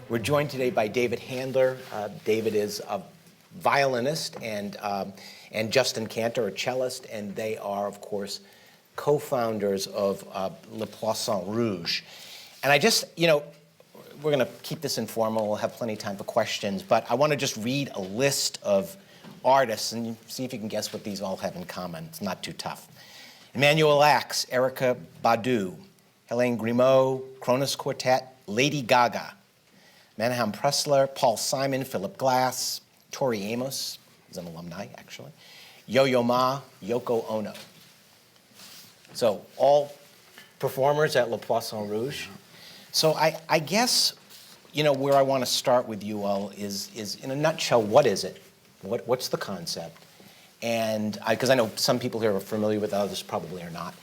We're joined today by David Handler. David is a violinist, and Justin Kantor, a cellist, and they are, of course, co-founders of Le Poisson Rouge. And I just, we're going to keep this informal. We'll have plenty of time for questions, but I want to just read a list of artists and see if you can guess what these all have in common. It's not too tough. Emmanuel Axe, Erica Badu, Helene Grimaud, Kronos Quartet, Lady Gaga, Manahem Pressler, Paul Simon, Philip Glass, Tori Amos, he's an alumni, actually, Yo-Yo Ma, Yoko Ono. So all performers at Le Poisson Rouge. So I guess, where I want to start with you all is in a nutshell, what is it? What's the concept? And because I know some people here are familiar with it, others probably are not.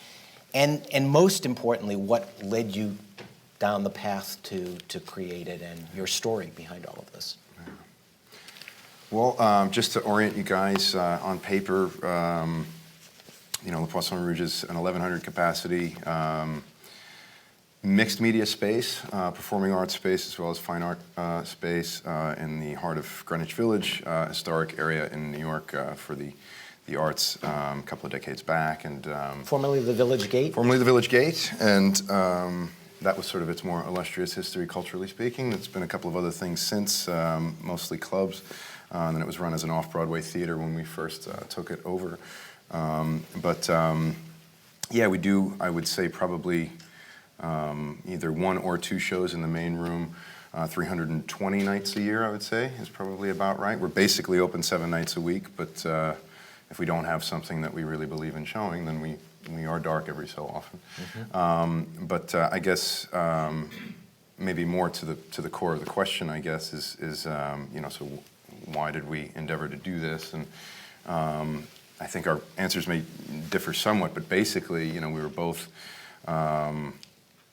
And most importantly, what led you down the path to create it and your story behind all of this? Well, just to orient you guys on paper, Le Poisson Rouge is an 1,100 capacity mixed media space, performing arts space as well as fine art space in the heart of Greenwich Village, historic area in New York for the arts a couple of decades back. And formerly the Village Gate? Formerly the Village Gate, and that was sort of its more illustrious history, culturally speaking. There's been a couple of other things since, mostly clubs. And then it was run as an off-Broadway theater when we first took it over. Yeah, we do, I would say, probably either one or two shows in the main room, 320 nights a year, I would say, is probably about right. We're basically open 7 nights a week, but if we don't have something that we really believe in showing, then we are dark every so often. Mm-hmm. I guess maybe more to the core of the question, I guess, is so why did we endeavor to do this? And I think our answers may differ somewhat, but basically, we were both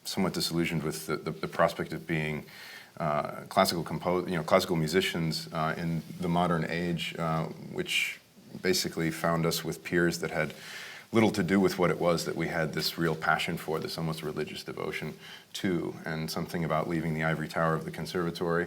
somewhat disillusioned with the prospect of being classical musicians in the modern age, which basically found us with peers that had little to do with what it was that we had this real passion for, this almost religious devotion to, and something about leaving the ivory tower of the conservatory,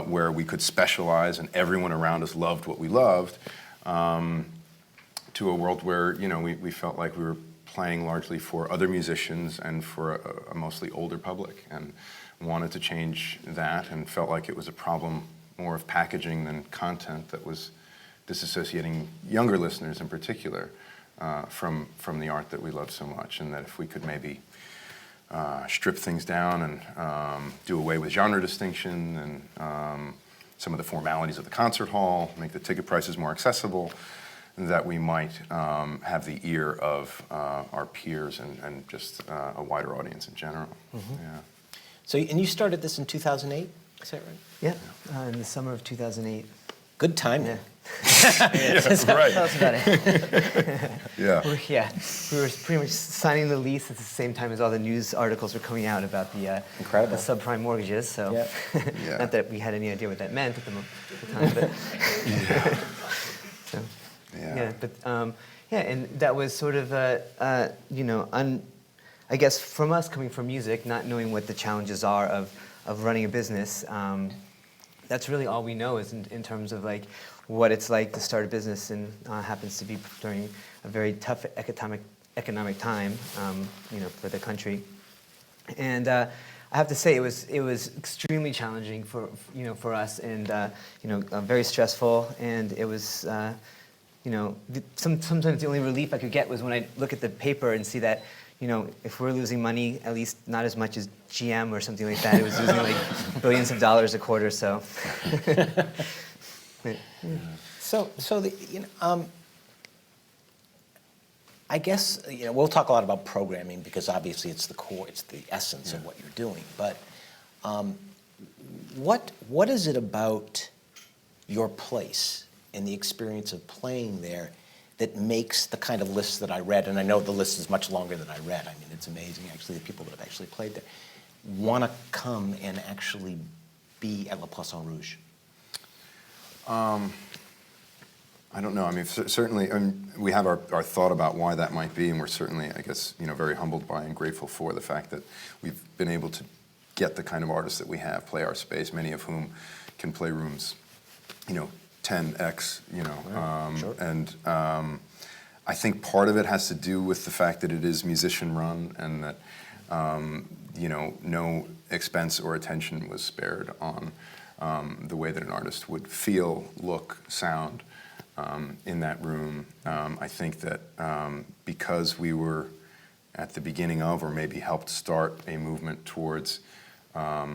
where we could specialize and everyone around us loved what we loved, to a world where we felt like we were playing largely for other musicians and for a mostly older public, and wanted to change that, and felt like it was a problem more of packaging than content that was disassociating younger listeners in particular from the art that we love so much, and that if we could maybe strip things down and do away with genre distinction and some of the formalities of the concert hall, make the ticket prices more accessible, that we might have the ear of our peers and just a wider audience in general. Mm-hmm. Yeah. So, and you started this in 2008, is that right? Yeah, in the summer of 2008. Good timing. Yeah. Yeah, that's right. Tell us about it. Yeah. We were pretty much signing the lease at the same time as all the news articles were coming out about the subprime mortgages. So, yeah. Not that we had any idea what that meant at the time, but Yeah. so, yeah. And that was sort of I guess from us coming from music, not knowing what the challenges are of running a business. That's really all we know is in terms of like what it's like to start a business, and happens to be during a very tough economic time, for the country. And I have to say it was extremely challenging for us, and very stressful. And it was sometimes the only relief I could get was when I look at the paper and see that if we're losing money, at least not as much as GM or something like that. It was losing like billions of dollars a quarter. So, I guess we'll talk a lot about programming because obviously it's the core, it's the essence of what you're doing. But what is it about your place and the experience of playing there that makes the kind of lists that I read, and I know the list is much longer than I read. I mean, it's amazing, actually, the people that have actually played there, want to come and actually be at Le Poisson Rouge? I don't know. I mean, certainly, we have our thought about why that might be, and we're certainly, I guess, very humbled by and grateful for the fact that we've been able to get the kind of artists that we have play our space, many of whom can play rooms, 10x, Sure. and I think part of it has to do with the fact that it is musician-run and that, no expense or attention was spared on the way that an artist would feel, look, sound in that room. I think that because we were at the beginning of, or maybe helped start a movement towards a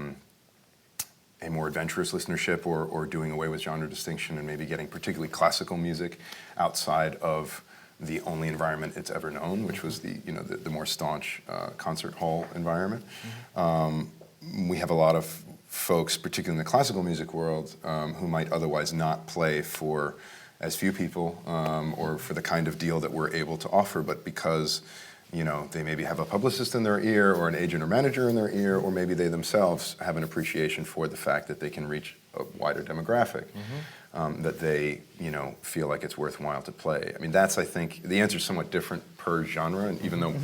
more adventurous listenership, or doing away with genre distinction and maybe getting particularly classical music outside of the only environment it's ever known, which was the more staunch concert hall environment. We have a lot of folks, particularly in the classical music world, who might otherwise not play for as few people or for the kind of deal that we're able to offer, but because they maybe have a publicist in their ear or an agent or manager in their ear, or maybe they themselves have an appreciation for the fact that they can reach a wider demographic, that they feel like it's worthwhile to play. I mean, that's, I think, the answer is somewhat different per genre, and even though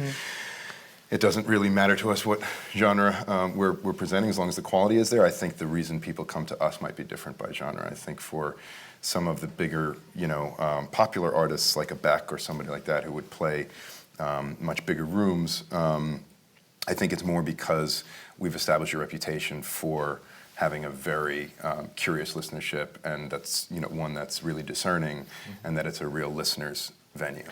it doesn't really matter to us what genre we're presenting, as long as the quality is there, I think the reason people come to us might be different by genre. I think for some of the bigger, popular artists like a Beck or somebody like that who would play much bigger rooms, I think it's more because we've established a reputation for having a very curious listenership, and that's one that's really discerning, and that it's a real listener's venue.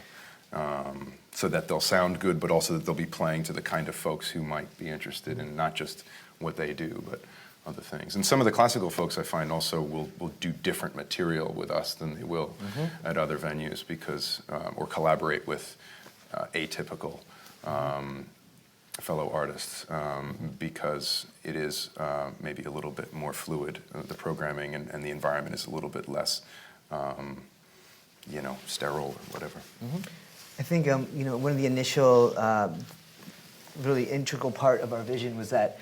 So that they'll sound good, but also that they'll be playing to the kind of folks who might be interested in not just what they do, but other things. And some of the classical folks I find also will do different material with us than they will at other venues, because or collaborate with atypical fellow artists, because it is maybe a little bit more fluid, the programming and the environment is a little bit less sterile or whatever. I think one of the initial really integral part of our vision was that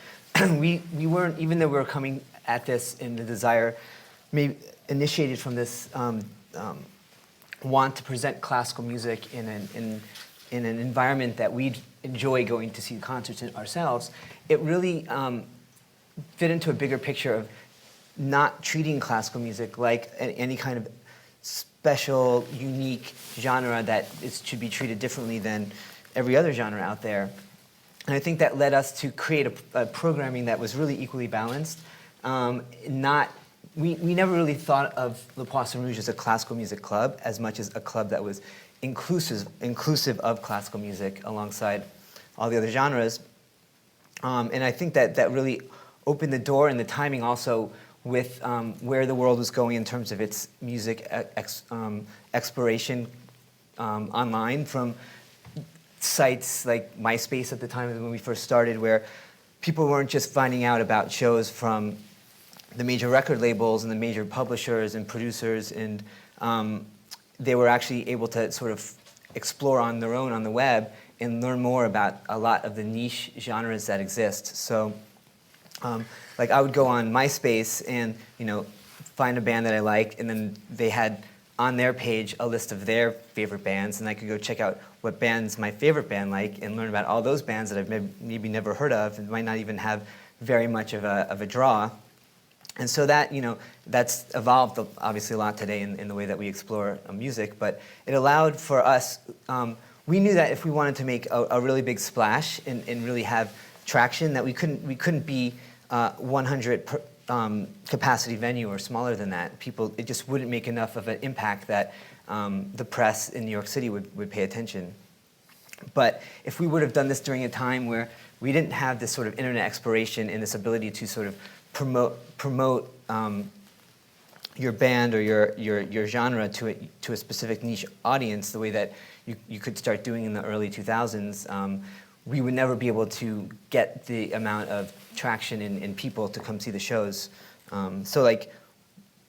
we weren't, even though we were coming at this in the desire, maybe initiated from this want to present classical music in an environment that we'd enjoy going to see concerts in ourselves. It really fit into a bigger picture of not treating classical music like any kind of special, unique genre that should be treated differently than every other genre out there. And I think that led us to create a programming that was really equally balanced. We never really thought of Le Poisson Rouge as a classical music club as much as a club that was inclusive of classical music alongside all the other genres. And I think that really opened the door, and the timing also with where the world was going in terms of its music exploration online, from sites like MySpace at the time when we first started, where people weren't just finding out about shows from the major record labels and the major publishers and producers, and they were actually able to sort of explore on their own on the web and learn more about a lot of the niche genres that exist. So like I would go on MySpace and find a band that I liked, and then they had on their page a list of their favorite bands, and I could go check out what bands my favorite band like and learn about all those bands that I've maybe never heard of and might not even have very much of a draw. And so that, that's evolved obviously a lot today in the way that we explore music, but it allowed for us, we knew that if we wanted to make a really big splash and really have traction, that we couldn't be 100 capacity venue or smaller than that. It just wouldn't make enough of an impact that the press in New York City would pay attention. But if we would have done this during a time where we didn't have this sort of internet exploration and this ability to sort of promote your band or your genre to a specific niche audience, the way that you could start doing in the early 2000s, we would never be able to get the amount of traction in people to come see the shows. So like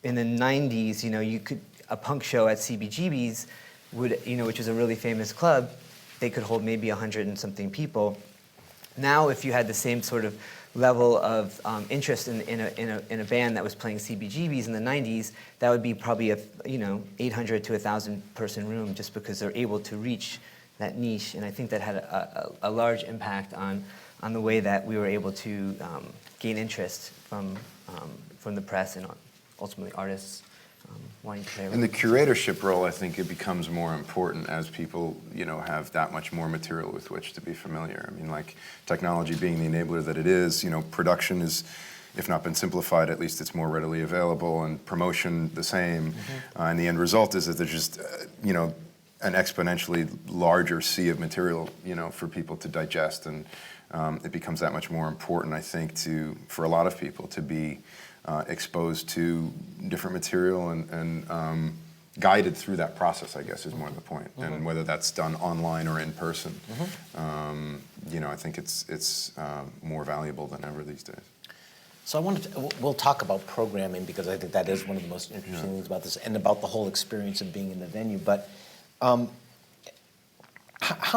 in the 90s, a punk show at CBGB's which is a really famous club, they could hold maybe 100 and something people. Now, if you had the same sort of level of interest in a band that was playing CBGBs in the 90s, that would be probably a 800 to 1,000 person room, just because they're able to reach that niche. And I think that had a large impact on on the way that we were able to gain interest from the press and ultimately artists wanting to play. In the curatorship role, I think it becomes more important as people, have that much more material with which to be familiar. I mean, like technology being the enabler that it is, production is, if not been simplified, at least it's more readily available, and promotion the same. And the end result is that there's just, an exponentially larger sea of material, for people to digest, and it becomes that much more important, I think, for a lot of people to be exposed to different material and guided through that process, I guess, is more the point. And whether that's done online or in person, I think it's more valuable than ever these days. So we'll talk about programming, because I think that is one of the most interesting things about this, and about the whole experience of being in the venue. But how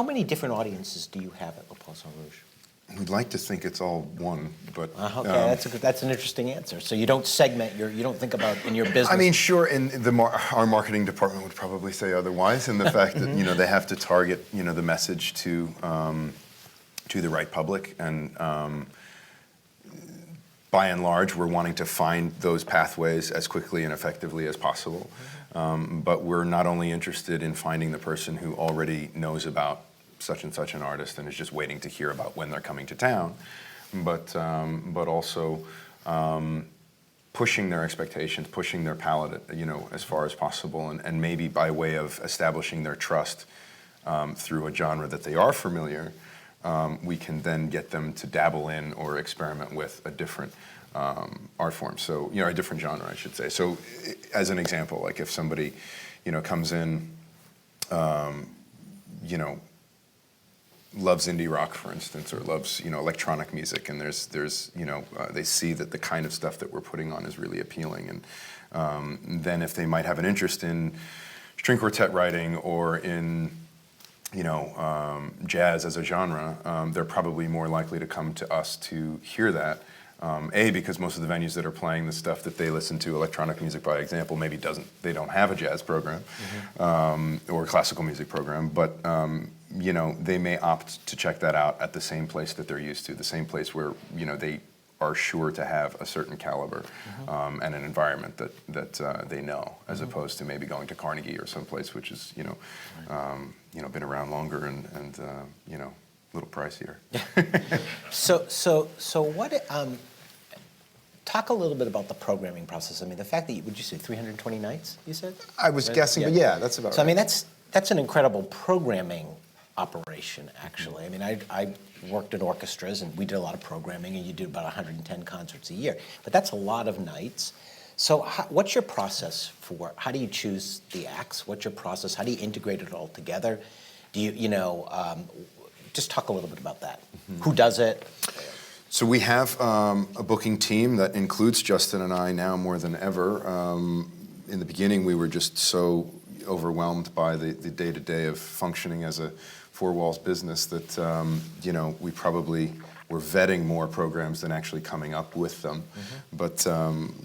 many different audiences do you have at Poisson Rouge? We'd like to think it's all one, but okay, that's an interesting answer. So you don't segment you don't think about in your business. I mean, sure. In our marketing department would probably say otherwise, in the fact that they have to target the message to the right public, and by and large, we're wanting to find those pathways as quickly and effectively as possible. But we're not only interested in finding the person who already knows about such and such an artist and is just waiting to hear about when they're coming to town, but also pushing their expectations, pushing their palette, as far as possible, and maybe by way of establishing their trust through a genre that they are familiar, we can then get them to dabble in or experiment with a different art form. So, a different genre, I should say. So, as an example, like if somebody, comes in, loves indie rock, for instance, or loves, electronic music, and there's they see that the kind of stuff that we're putting on is really appealing, and then if they might have an interest in string quartet writing or in jazz as a genre, they're probably more likely to come to us to hear that. Because most of the venues that are playing the stuff that they listen to, electronic music by example, maybe they don't have a jazz program or a classical music program, but they may opt to check that out at the same place that they're used to, the same place where they are sure to have a certain caliber and an environment that they know, as opposed to maybe going to Carnegie or someplace which is been around longer and a little pricier. So what? Talk a little bit about the programming process. I mean, the fact that would you say 320 nights? You said? I was guessing, but yeah, that's about right. So I mean, that's an incredible programming operation, actually. I mean, I worked in orchestras, and we did a lot of programming, and you did about 110 concerts a year. But that's a lot of nights. So what's your process for, how do you choose the acts? What's your process? How do you integrate it all together? Do you, just talk a little bit about that. Who does it? So we have a booking team that includes Justin and I now more than ever. In the beginning, we were just so overwhelmed by the day-to-day of functioning as a four-walls business that, we probably were vetting more programs than actually coming up with them. But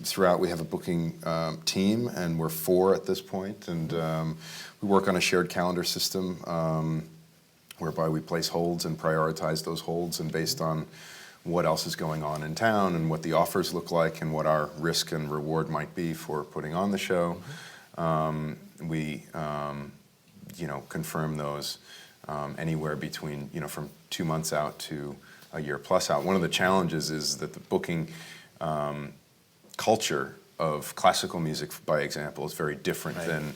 throughout, we have a booking team, and we're 4 at this point, and we work on a shared calendar system whereby we place holds and prioritize those holds, and based on what else is going on in town and what the offers look like and what our risk and reward might be for putting on the show, we confirm those anywhere between from 2 months out to a year plus out. One of the challenges is that the booking culture of classical music, by example, is very different than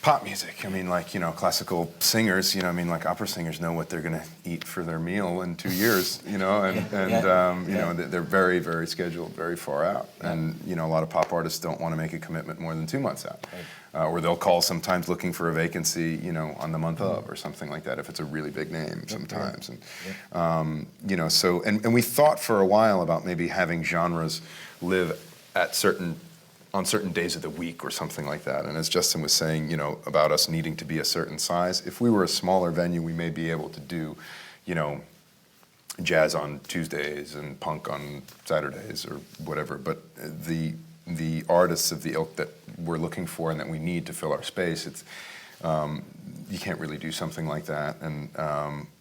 pop music. I mean, classical singers, opera singers know what they're going to eat for their meal in 2 years, they're very, very scheduled, very far out. And, a lot of pop artists don't want to make a commitment more than 2 months out. Or they'll call sometimes looking for a vacancy, on the month of, or something like that, if it's a really big name sometimes. And, and we thought for a while about maybe having genres live on certain days of the week or something like that. And as Justin was saying, about us needing to be a certain size, if we were a smaller venue, we may be able to do, jazz on Tuesdays and punk on Saturdays or whatever. But the artists of the ilk that we're looking for and that we need to fill our space, it's you can't really do something like that. And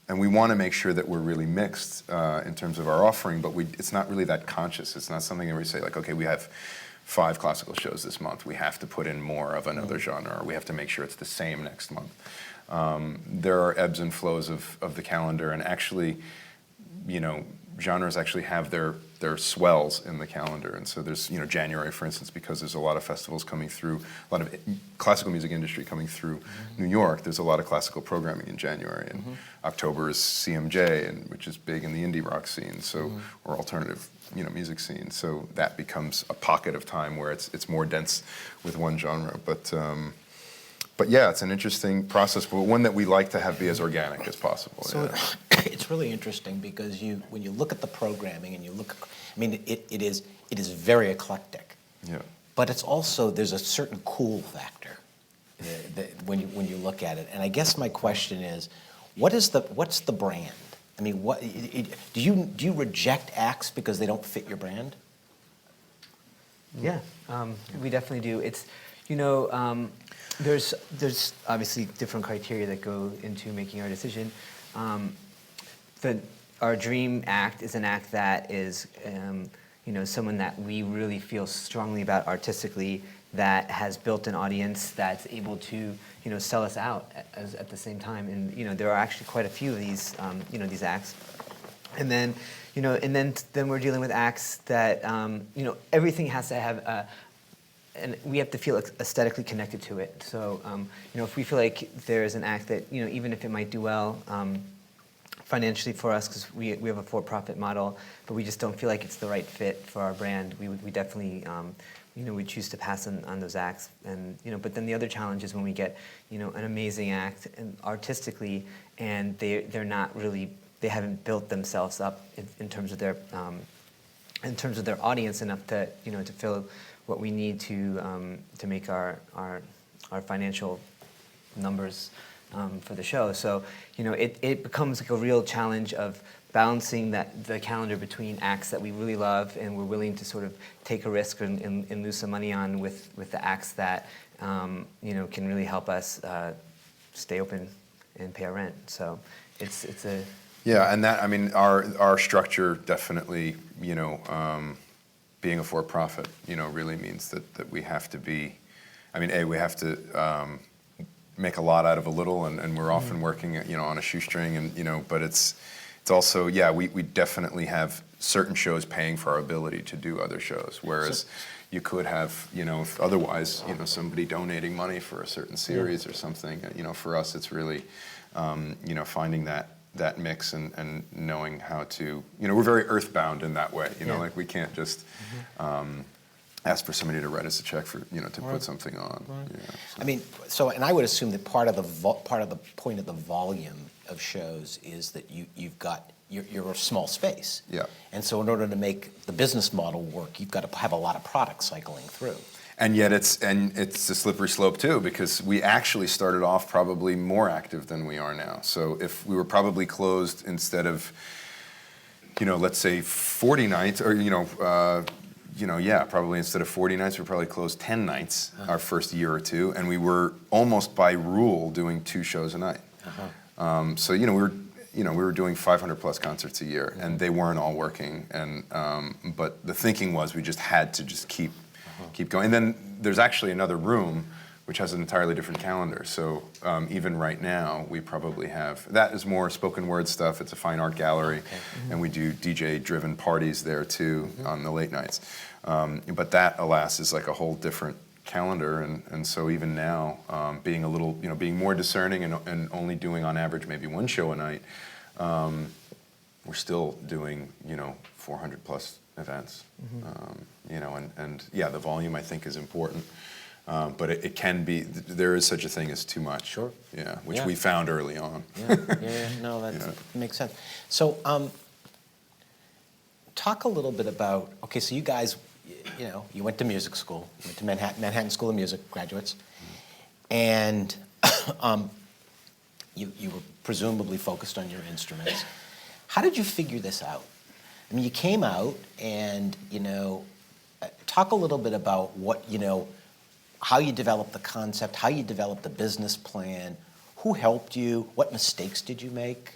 and we want to make sure that we're really mixed in terms of our offering, but it's not really that conscious. It's not something that we say like, okay, we have 5 classical shows this month. We have to put in more of another genre, or we have to make sure it's the same next month. There are ebbs and flows of the calendar, and actually, genres actually have their swells in the calendar. And so there's, January, for instance, because there's a lot of festivals coming through, a lot of classical music industry coming through New York, there's a lot of classical programming in January. And October is CMJ, which is big in the indie rock scene, so or alternative music scene. So that becomes a pocket of time where it's more dense with one genre. But yeah, it's an interesting process, but one that we like to have be as organic as possible. So it's really interesting because when you look at the programming and you look, it is very eclectic. Yeah. But it's also, there's a certain cool factor when you look at it. And I guess my question is, what's the brand? Do you reject acts because they don't fit your brand? Yeah, we definitely do. It's, there's obviously different criteria that go into making our decision. Our dream act is an act that is, someone that we really feel strongly about artistically, that has built an audience that's able to, sell us out at the same time. And there are actually quite a few of these, these acts. And then, then we're dealing with acts that, everything has to have and we have to feel aesthetically connected to it. So, if we feel like there's an act that, even if it might do well financially for us, because we have a for-profit model, but we just don't feel like it's the right fit for our brand, we definitely, we choose to pass on those acts. And, but then the other challenge is when we get, an amazing act and artistically, and they're not really, they haven't built themselves up in terms of their audience enough to, to fill what we need to make our financial numbers for the show. So, it becomes like a real challenge of balancing the calendar between acts that we really love and we're willing to sort of take a risk and lose some money on with the acts that, can really help us stay open and pay our rent. So it's a... Yeah, and that, our structure definitely, being a for-profit, really means that we have to be, we have to make a lot out of a little, and we're often working, on a shoestring, and, but it's also, yeah, we definitely have certain shows paying for our ability to do other shows, whereas you could have, otherwise, somebody donating money for a certain series or something. For us, it's really, finding that mix and knowing how to, we're very earthbound in that way, like we can't just ask for somebody to write us a check for, to put something on. Right. So. And I would assume that part of the point of the volume of shows is that you're a small space. Yeah. And so in order to make the business model work, you've got to have a lot of product cycling through. And yet it's a slippery slope too, because we actually started off probably more active than we are now. So if we were probably closed instead of, let's say 40 nights, or probably instead of 40 nights, we probably closed 10 nights our first year or two, and we were almost by rule doing 2 shows a night. So we were doing 500 plus concerts a year, and they weren't all working. And but the thinking was we just had to keep going. And then there's actually another room which has an entirely different calendar. So even right now, we probably have, that is more spoken word stuff. It's a fine art gallery, and we do DJ-driven parties there too on the late nights. But that, alas, is like a whole different calendar. And so even now, being a little, being more discerning and only doing on average maybe 1 show a night, we're still doing, 400 plus events. And yeah, the volume I think is important. But it can be, there is such a thing as too much. Sure. Yeah, which we found early on. No, that makes sense. So talk a little bit about, okay, so you guys, you went to music school, you went to Manhattan School of Music, graduates, and you were presumably focused on your instruments. How did you figure this out? You came out and, talk a little bit about what, how you developed the concept, how you developed the business plan, who helped you, what mistakes did you make?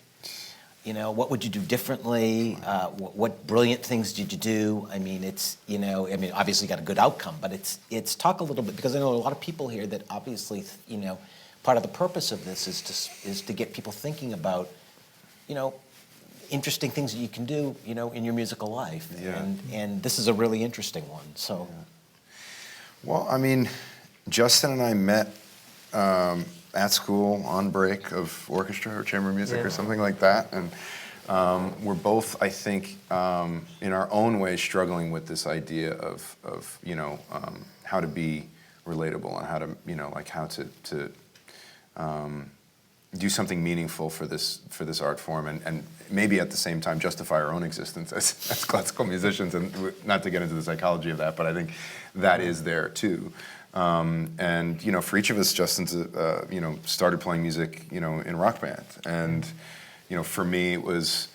you know, what would you do differently? What brilliant things did you do? I mean, it's, you know, I mean, obviously you got a good outcome, but it's talk a little bit, because I know a lot of people here that obviously, you know, part of the purpose of this is to get people thinking about, you know, interesting things that you can do, you know, in your musical life. Yeah. And this is a really interesting one, so. Yeah. Well, I mean, Justin and I met at school on break of orchestra or chamber music or something like that, and we're both, I think, in our own way struggling with this idea of you know, how to be relatable and how to, you know, like how to do something meaningful for this art form, and maybe at the same time justify our own existence as classical musicians, and not to get into the psychology of that, but I think that is there too. And you know, for each of us, Justin's you know, started playing music, you know, in rock band, and you know, for me it was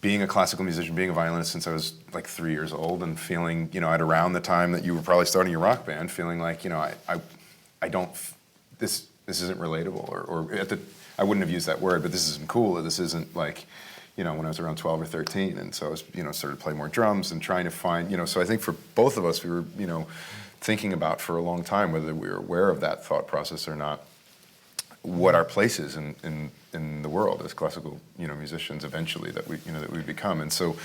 being a classical musician, being a violinist since I was like 3 years old, and feeling, you know, at around the time that you were probably starting your rock band, feeling like, you know, I don't, this isn't relatable, or I wouldn't have used that word, but this isn't cool, this isn't like, you know, when I was around 12 or 13, and so I was, you know, started to play more drums and trying to find, you know, so I think for both of us, we were, you know, thinking about for a long time, whether we were aware of that thought process or not, what our place is in the world as classical, you know, musicians eventually that we become. And so,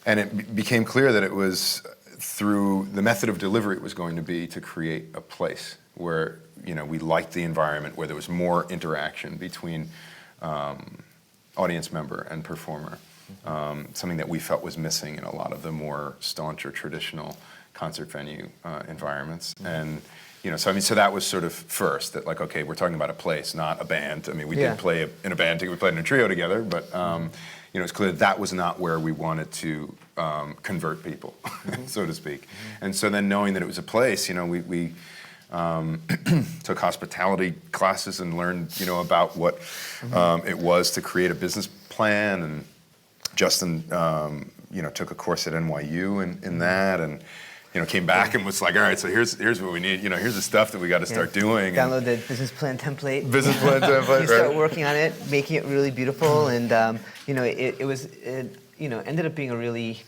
and it became clear that it was through the method of delivery it was going to be to create a place where, you know, we liked the environment, where there was more interaction between audience member and performer, something that we felt was missing in a lot of the more staunch or traditional concert venue environments. And you know, so I mean, so that was sort of first, that like, okay, we're talking about a place, not a band. I mean, we did play in a band, we played in a trio together, but you know, it's clear that was not where we wanted to convert people, so to speak. And so then knowing that it was a place, you know, we took hospitality classes and learned, you know, about what it was to create a business plan. And Justin, you know, took a course at NYU in that, and you know, came back and was like, all right, so here's what we need. You know, here's the stuff that we got to start doing. Download the business plan template. Business plan template. You start working on it, making it really beautiful, and you know, it you know, ended up being a really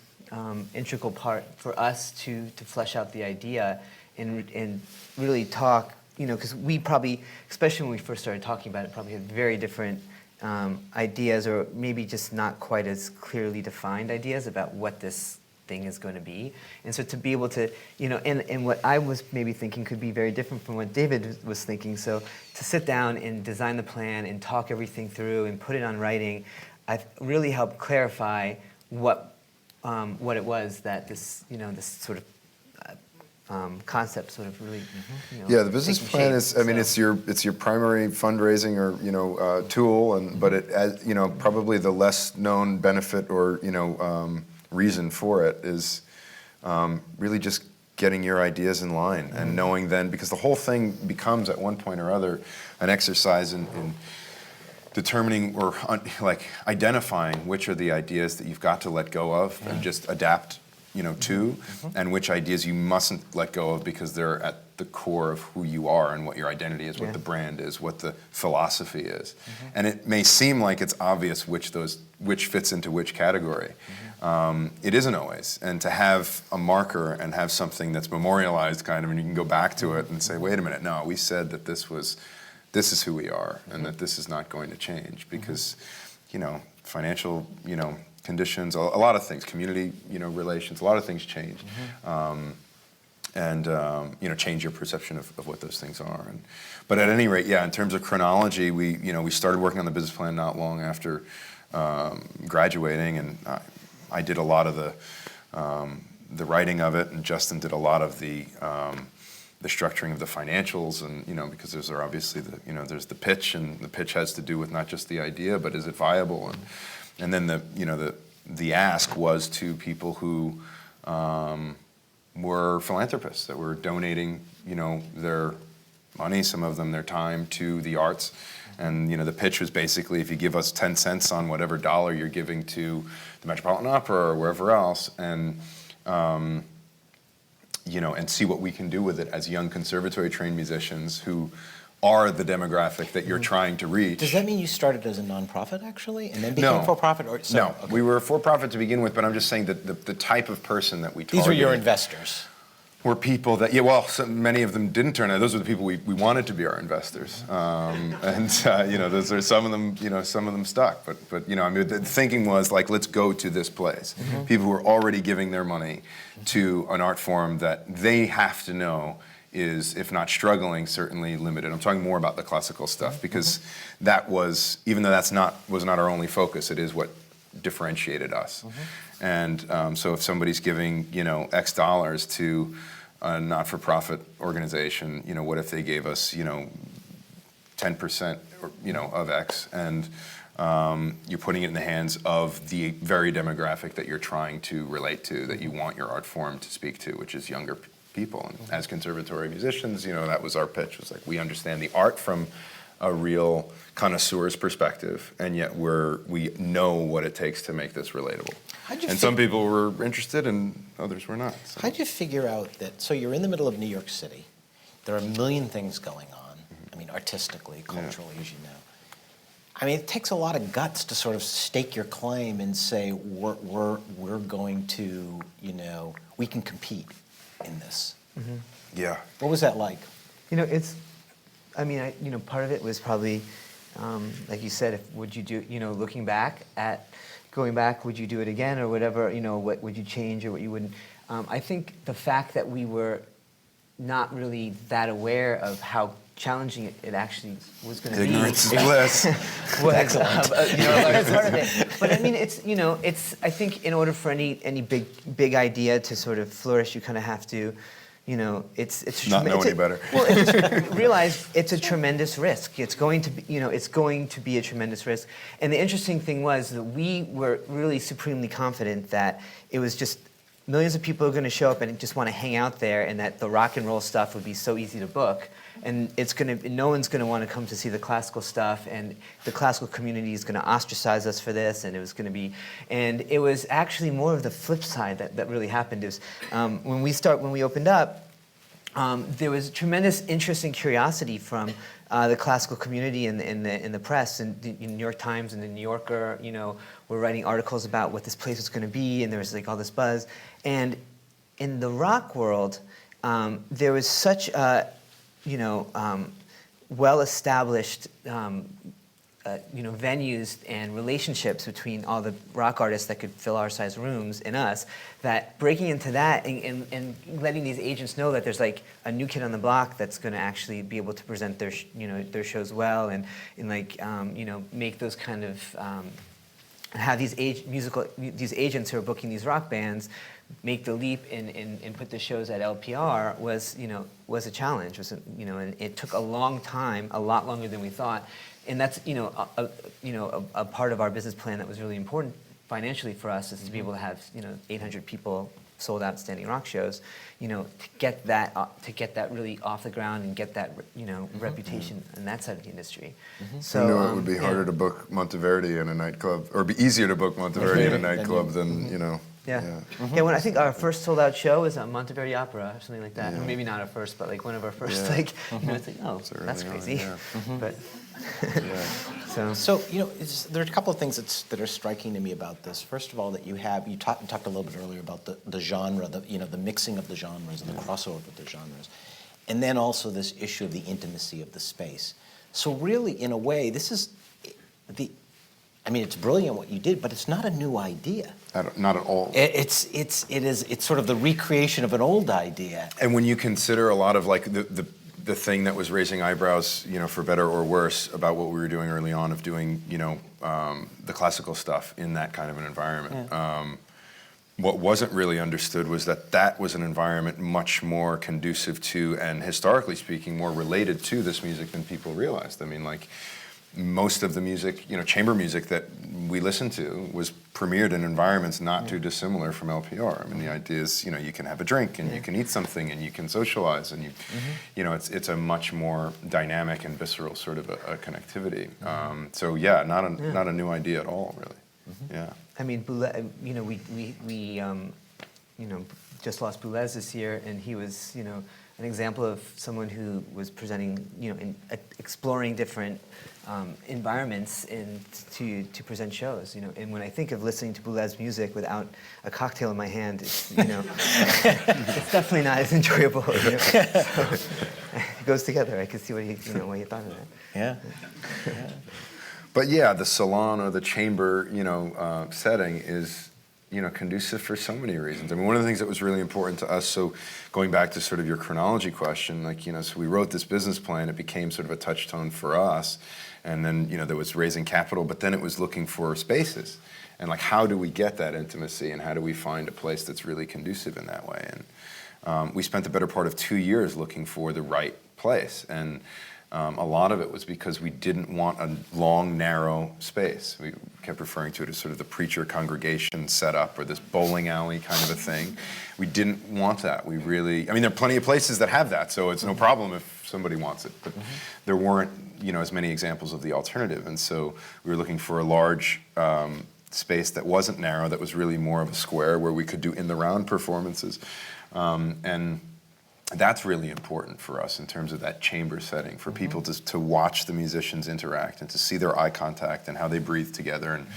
integral part for us to flesh out the idea and really talk. You know, because we probably, especially when we first started talking about it, probably had very different ideas, or maybe just not quite as clearly defined ideas about what this thing is going to be. And so to be able to, you know, and what I was maybe thinking could be very different from what David was thinking. So to sit down and design the plan and talk everything through and put it on writing, I've really helped clarify what it was that this, you know, this sort of concept sort of really, you know, yeah, the business plan is, I mean, it's your primary fundraising or, you know, tool, and but it, you know, probably the less known benefit or, you know, reason for it is really just getting your ideas in line and knowing then, because the whole thing becomes at one point or other an exercise in determining or like identifying which are the ideas that you've got to let go of and just adapt, you know, to, and which ideas you mustn't let go of because they're at the core of who you are and what your identity is, what the brand is, what the philosophy is. And it may seem like it's obvious which fits into which category. It isn't always. And to have a marker and have something that's memorialized kind of, and you can go back to it and say, wait a minute, no, we said that this is who we are, and that this is not going to change because, you know, financial, you know, conditions, a lot of things, community, you know, relations, a lot of things change. And you know, change your perception of what those things are. But at any rate, yeah, in terms of chronology, we started working on the business plan not long after graduating, and I did a lot of the writing of it, and Justin did a lot of the structuring of the financials, and you know, because there's obviously there's the pitch, and the pitch has to do with not just the idea, but is it viable, and then the ask was to people who were philanthropists that were donating, you know, their money, some of them their time, to the arts. And you know, the pitch was basically, if you give us 10 cents on whatever dollar you're giving to the Metropolitan Opera or wherever else, and you know, and see what we can do with it as young conservatory trained musicians who are the demographic that you're trying to reach. Does that mean you started as a nonprofit, actually, and then No. became for-profit? Or so, No, okay. we were for-profit to begin with, but I'm just saying that the type of person that we targeted. These were your investors. Were people that, yeah, well, so many of them didn't turn out. Those were the people we wanted to be our investors. You know, those are some of them, you know, some of them stuck. But you know, I mean, the thinking was like, let's go to this place. People who are already giving their money to an art form that they have to know is, if not struggling, certainly limited. I'm talking more about the classical stuff because that was, even though was not our only focus, it is what differentiated us. And so if somebody's giving, you know, X dollars to a not-for-profit organization, you know, what if they gave us, you know, 10% or, you know, of X, and you're putting it in the hands of the very demographic that you're trying to relate to, that you want your art form to speak to, which is younger people. And as conservatory musicians, you know, that was our pitch. It was like, we understand the art from a real connoisseur's perspective, and yet we know what it takes to make this relatable. And some people were interested and others were not. So. How'd you figure out that, so you're in the middle of New York City, there are a million things going on, I mean, artistically, culturally, as you know. I mean, it takes a lot of guts to sort of stake your claim and say, we're going to, you know, we can compete in this. Yeah. What was that like? You know, I mean, you know, part of it was probably, like you said, would you do, you know, looking back at, going back, would you do it again or whatever, you know, what would you change or what you wouldn't? I think the fact that we were not really that aware of how challenging it actually was going to be. Ignorance is bliss. Was, you know, that's part of it. But I mean, it's, you know, it's, I think in order for any big idea to sort of flourish, you kind of have to, you know, it's not know any better. Well, realize it's a tremendous risk. It's going to be, you know, it's going to be a tremendous risk. And the interesting thing was that we were really supremely confident that it was just millions of people are going to show up and just want to hang out there, and that the rock and roll stuff would be so easy to book. And no one's going to want to come to see the classical stuff, and the classical community is going to ostracize us for this, and it was going to be, and it was actually more of the flip side that really happened. Is when we opened up, there was tremendous interest and curiosity from the classical community in the press, and the New York Times and the New Yorker, you know, were writing articles about what this place was going to be, and there was like all this buzz. And in the rock world, there was such a you know, well-established, you know, venues and relationships between all the rock artists that could fill our size rooms and us, that breaking into that and letting these agents know that there's like a new kid on the block that's going to actually be able to present their, you know, their shows well, and like, you know, make those kind of, have these agents who are booking these rock bands make the leap and put the shows at LPR was, you know, was a challenge. You know, and it took a long time, a lot longer than we thought, and that's, you know, a part of our business plan that was really important financially for us, is to be able to have, you know, 800 people sold out standing rock shows, you know, to get that really off the ground and get that, you know, reputation on that side of the industry. So I knew it would be harder to book Monteverdi in a nightclub, or be easier to book Monteverdi in a nightclub than, you know. Yeah. When I think our first sold out show was at Monteverdi Opera or something like that. Or maybe not our first, but like one of our first, like, you know, it's like, oh, that's crazy. But So you know, there are a couple of things that are striking to me about this. First of all, that you talked a little bit earlier about the genre, you know, the mixing of the genres and the crossover of the genres, and then also this issue of the intimacy of the space. So really, in a way, this is I mean, it's brilliant what you did, but it's not a new idea. Not at all. It's sort of the recreation of an old idea. And when you consider a lot of like the thing that was raising eyebrows, you know, for better or worse, about what we were doing early on, of doing, you know, the classical stuff in that kind of an environment. What wasn't really understood was that was an environment much more conducive to, and historically speaking, more related to this music than people realized. I mean, like, most of the music, you know, chamber music that we listened to was premiered in environments not too dissimilar from LPR. I mean, the idea is, you know, you can have a drink and you can eat something and you can socialize, and you know, it's a much more dynamic and visceral sort of a connectivity. So yeah, not a new idea at all, really. Yeah. I mean, you know, we you know, just lost Boulez this year, and he was, you know, an example of someone who was presenting, exploring different environments to present shows, And when I think of listening to Boulez's music without a cocktail in my hand, it's, it's definitely not as enjoyable. So, it goes together. I can see what what you thought of that. Yeah. But yeah, the salon or the chamber, setting is, conducive for so many reasons. I mean, one of the things that was really important to us, so going back to sort of your chronology question, so we wrote this business plan, it became sort of a touchstone for us, and then, there was raising capital, but then it was looking for spaces, and how do we get that intimacy, and how do we find a place that's really conducive in that way? And we spent the better part of 2 years looking for the right place, and a lot of it was because we didn't want a long, narrow space. We kept referring to it as sort of the preacher congregation setup or this bowling alley kind of a thing. We didn't want that. There are plenty of places that have that, so it's no problem if somebody wants it. But there weren't, as many examples of the alternative. And so we were looking for a large space that wasn't narrow, that was really more of a square where we could do in-the-round performances. And that's really important for us in terms of that chamber setting, for people to watch the musicians interact and to see their eye contact and how they breathe together. And,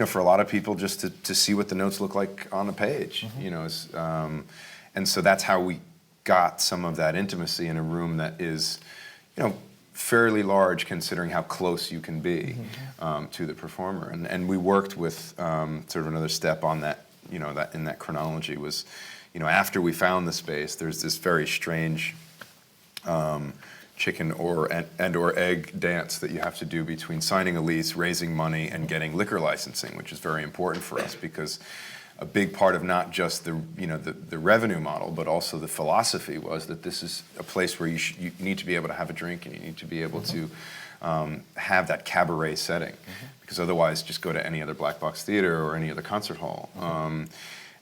for a lot of people, just to see what the notes look like on a page, and so that's how we got some of that intimacy in a room that is, fairly large considering how close you can be to the performer. And we worked with sort of another step on that, that in that chronology was, after we found the space, there's this very strange chicken or egg dance that you have to do between signing a lease, raising money, and getting liquor licensing, which is very important for us because a big part of not just the revenue model, but also the philosophy was that this is a place where you need to be able to have a drink and you need to be able to have that cabaret setting, because otherwise just go to any other black box theater or any other concert hall.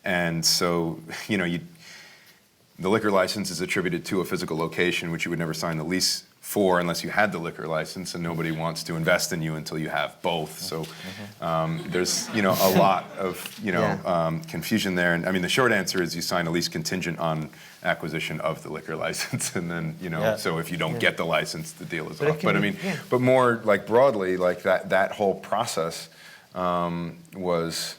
And so, the liquor license is attributed to a physical location, which you would never sign the lease for unless you had the liquor license, and nobody wants to invest in you until you have both. So there's, a lot of, confusion there. And I mean, the short answer is you sign a lease contingent on acquisition of the liquor license, and then, so if you don't get the license, the deal is off. But I mean, but more broadly, that whole process was...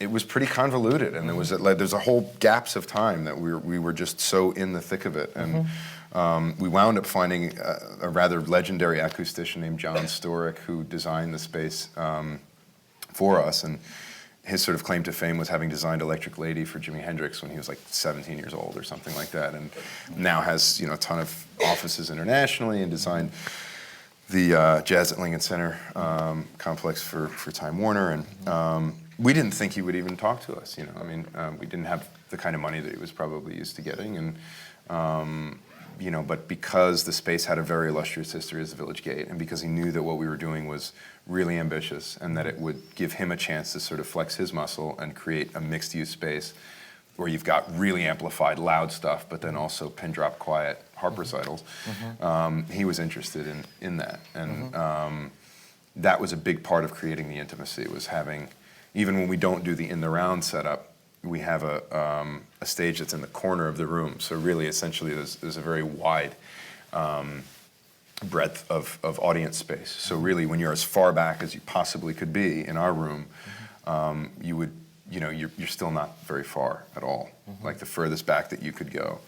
it was pretty convoluted, and there's a whole gaps of time that we were just so in the thick of it, and we wound up finding a rather legendary acoustician named John Storick who designed the space for us, and his sort of claim to fame was having designed Electric Lady for Jimi Hendrix when he was 17 years old or something like that, and now has a ton of offices internationally and designed the Jazz at Lincoln Center complex for Time Warner, and we didn't think he would even talk to us, we didn't have the kind of money that he was probably used to getting, and but because the space had a very illustrious history as a Village Gate, and because he knew that what we were doing was really ambitious and that it would give him a chance to sort of flex his muscle and create a mixed-use space where you've got really amplified loud stuff, but then also pin drop quiet harp recitals, he was interested in that, and that was a big part of creating the intimacy, was having, even when we don't do the in-the-round setup, we have a stage that's in the corner of the room. So really, essentially, there's a very wide breadth of audience space. So really, when you're as far back as you possibly could be in our room, you would, you're still not very far at all. Like the furthest back that you could go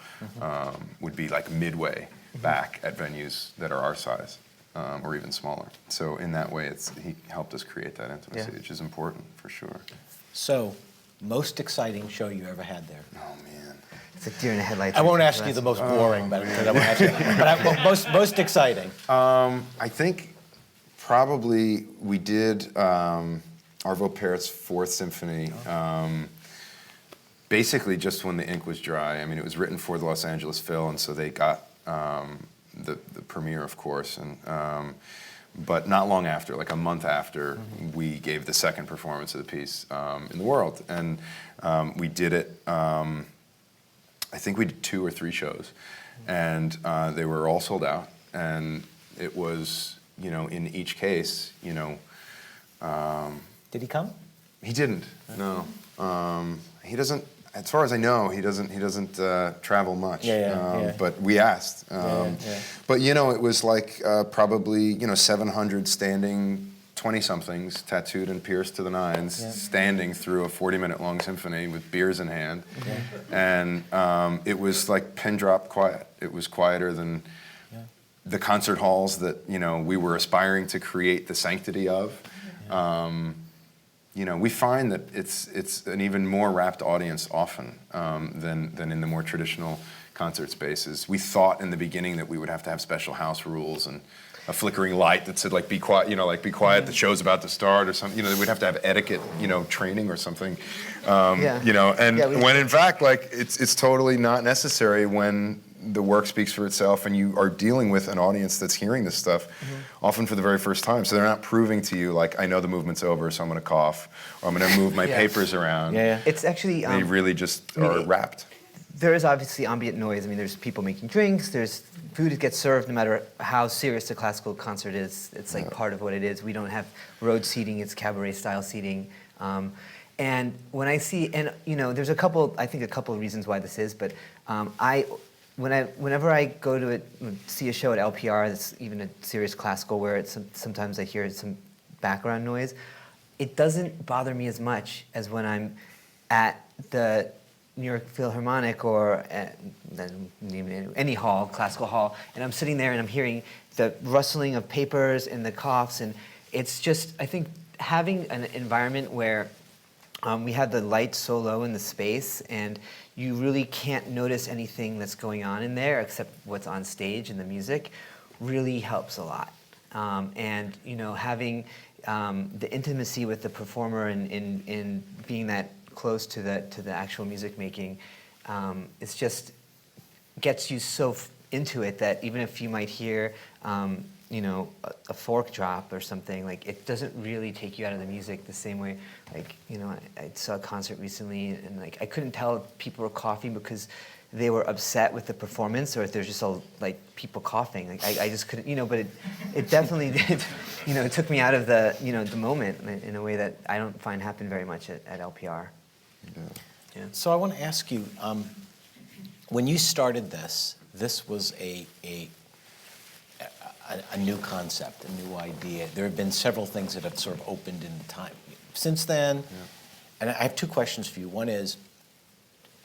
would be like midway back at venues that are our size. Or even smaller. So in that way, he helped us create that intimacy, which is important for sure. So, most exciting show you ever had there? Oh man, it's a deer in the headlights. I won't ask you the most boring, but I won't ask you. But most exciting. I think probably we did Arvo Pärt's Fourth Symphony. Basically, just when the ink was dry. I mean, it was written for the Los Angeles Phil, and so they got. The premiere, of course, and but not long after, like a month after, we gave the second performance of the piece in the world, and we did it. I think we did 2 or 3 shows, and they were all sold out, and it was, in each case, Did he come? He didn't. No, he doesn't. As far as I know, he doesn't travel much. Yeah. But we asked. Yeah. But it was like probably 700 standing 20-somethings, tattooed and pierced to the nines, standing through a 40-minute long symphony with beers in hand, and it was like pin drop quiet. It was quieter than the concert halls that we were aspiring to create the sanctity of. We find that it's an even more rapt audience often than in the more traditional concert spaces. We thought in the beginning that we would have to have special house rules and a flickering light that said like be quiet, be quiet. The show's about to start or something. We'd have to have etiquette, training or something. When in fact like it's totally not necessary when the work speaks for itself and you are dealing with an audience that's hearing this stuff often for the very first time. So they're not proving to you like, I know the movement's over, so I'm going to cough, or I'm going to move my papers around. It's actually... they really just are wrapped. There is obviously ambient noise. I mean, there's people making drinks, there's food that gets served no matter how serious the classical concert is. It's like part of what it is. We don't have road seating, it's cabaret style seating. And when I see, and there's a couple of reasons why this is, but whenever I go to see a show at LPR that's even a serious classical where sometimes I hear some background noise, it doesn't bother me as much as when I'm at the New York Philharmonic or any hall, classical hall, and I'm sitting there and I'm hearing the rustling of papers and the coughs, and it's just, I think, having an environment where we have the lights so low in the space and you really can't notice anything that's going on in there except what's on stage and the music really helps a lot. And having the intimacy with the performer and being that close to the actual music making, it's just gets you so into it that even if you might hear a fork drop or something, like it doesn't really take you out of the music the same way. Like I saw a concert recently and like I couldn't tell if people were coughing because they were upset with the performance or if there's just like people coughing. Like I just couldn't, but it definitely did, it took me out of the the moment in a way that I don't find happen very much at LPR. Yeah. So I want to ask you, when you started this was a new concept, a new idea. There have been several things that have sort of opened in the time since then. Yeah. And I have two questions for you. One is,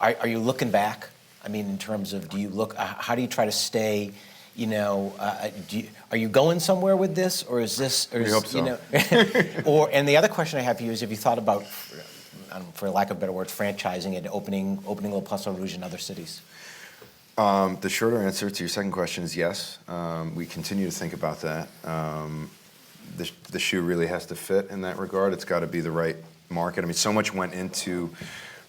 are you looking back? I mean, in terms of, do you look? How do you try to stay? Are you going somewhere with this, or is this? Or we hope so. And the other question I have for you is, have you thought about, for lack of a better word, franchising it, opening little Poisson Rouge in other cities? The shorter answer to your second question is yes. We continue to think about that. The shoe really has to fit in that regard. It's got to be the right market. I mean, so much went into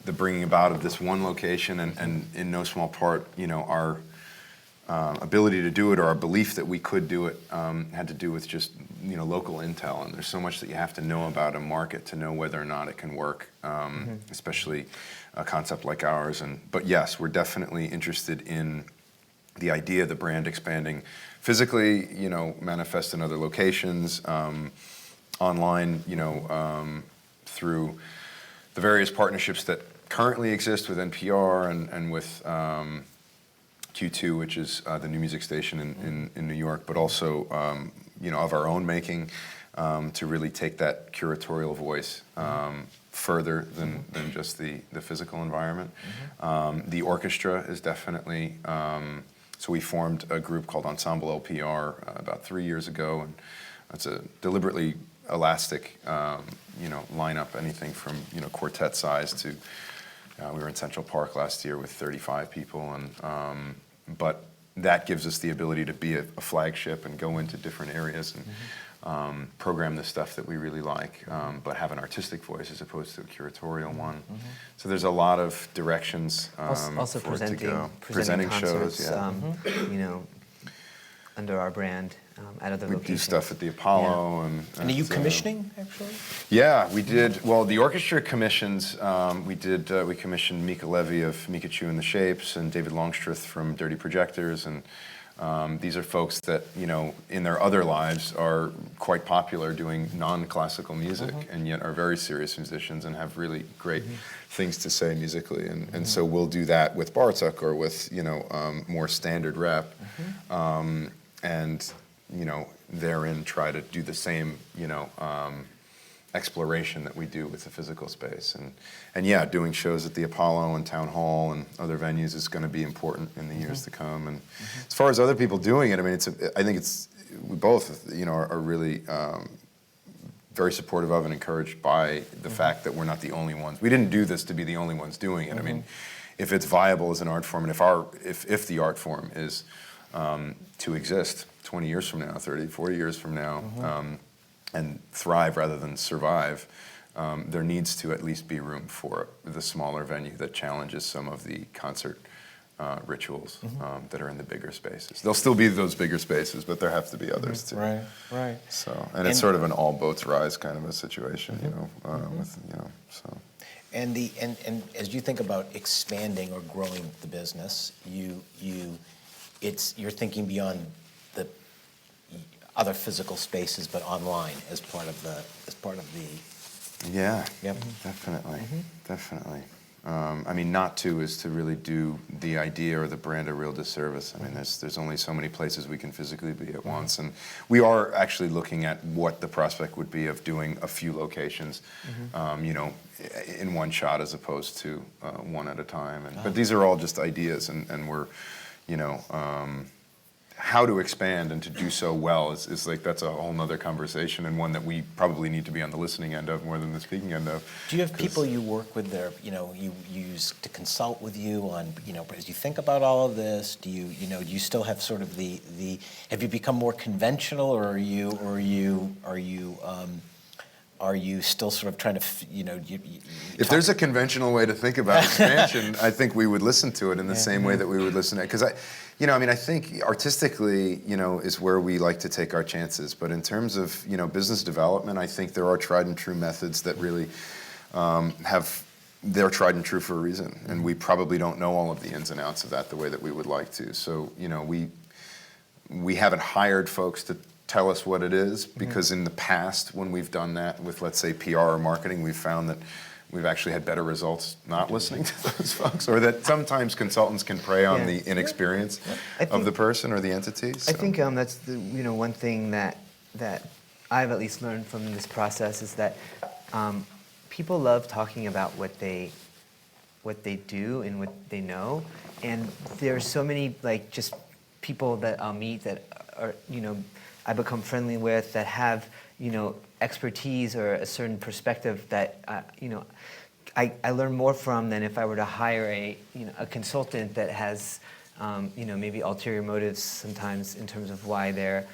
the bringing about of this one location, and in no small part, our ability to do it or our belief that we could do it had to do with just local intel. And there's so much that you have to know about a market to know whether or not it can work, especially a concept like ours. But yes, we're definitely interested in the idea of the brand expanding physically, manifest in other locations, online, through the various partnerships that currently exist with NPR and with Q2, which is the new music station in New York, but also of our own making, to really take that curatorial voice further than just the physical environment. The orchestra is definitely, so we formed a group called Ensemble LPR about 3 years ago, and it's a deliberately elastic lineup, anything from quartet size to we were in Central Park last year with 35 people, and but that gives us the ability to be a flagship and go into different areas and program the stuff that we really like, but have an artistic voice as opposed to a curatorial one. So there's a lot of directions also for it to go. presenting shows, concerts, under our brand at other locations. We do stuff at the Apollo. And are you commissioning, actually? Yeah, we did. Well, the orchestra commissions, we commissioned Mika Levy of Mikachu and the Shapes and David Longstreth from Dirty Projectors, and These are folks that, in their other lives are quite popular doing non-classical music, and yet are very serious musicians and have really great things to say musically. And so we'll do that with Bartók or with, more standard rep. And, therein try to do the same, exploration that we do with the physical space. And yeah, doing shows at the Apollo and Town Hall and other venues is going to be important in the years to come. And as far as other people doing it, I mean, I think we both, are really very supportive of and encouraged by the fact that we're not the only ones. We didn't do this to be the only ones doing it. I mean, if it's viable as an art form, and if the art form is to exist 20 years from now, 30, 40 years from now, and thrive rather than survive, there needs to at least be room for the smaller venue that challenges some of the concert rituals that are in the bigger spaces. There'll still be those bigger spaces, but there have to be others too. Right. So, and it's sort of an all boats rise kind of a situation, so. And as you think about expanding or growing the business, you're thinking beyond the other physical spaces, but online as part of the. Yeah. Yep. Definitely. I mean, not to is to really do the idea or the brand a real disservice. I mean, there's only so many places we can physically be at once, and we are actually looking at what the prospect would be of doing a few locations, in one shot as opposed to one at a time. But these are all just ideas, and we're, how to expand and to do so well is like, that's a whole nother conversation, and one that we probably need to be on the listening end of more than the speaking end of. Do you have people you work with there, you use to consult with you on, as you think about all of this, do you still have sort of have you become more conventional, or are you still sort of trying to, If there's a conventional way to think about expansion, I think we would listen to it in the same way that we would listen to it. Because I think artistically, is where we like to take our chances. But in terms of, business development, I think there are tried and true methods that really they're tried and true for a reason. And we probably don't know all of the ins and outs of that the way that we would like to. So, we haven't hired folks to tell us what it is, because in the past, when we've done that with, let's say, PR or marketing, we've found that we've actually had better results not listening to those folks, or that sometimes consultants can prey on the inexperience of the person or the entity. So. I think that's the one thing that I've at least learned from this process is that people love talking about what they do and what they know, and there's so many just people that I'll meet that are I become friendly with, that have expertise or a certain perspective that I learn more from than if I were to hire a consultant that has maybe ulterior motives sometimes in terms of why they're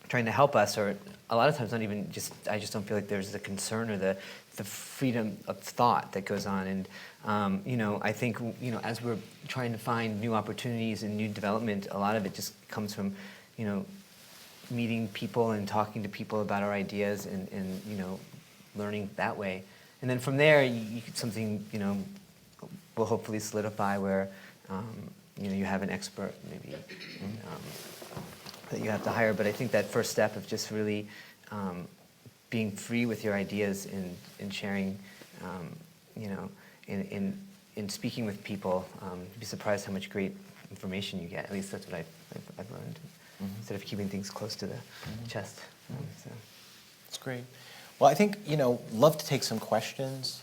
trying to help us, or a lot of times I just don't feel like there's the concern or the freedom of thought that goes on. And I think as we're trying to find new opportunities and new development, a lot of it just comes from meeting people and talking to people about our ideas and learning that way. And then from there, something will hopefully solidify where you have an expert maybe that you have to hire. But I think that first step of just really being free with your ideas and sharing, in speaking with people, you'd be surprised how much great information you get. At least that's what I've learned. Instead of keeping things close to the chest. So. That's great. Well, I think, love to take some questions.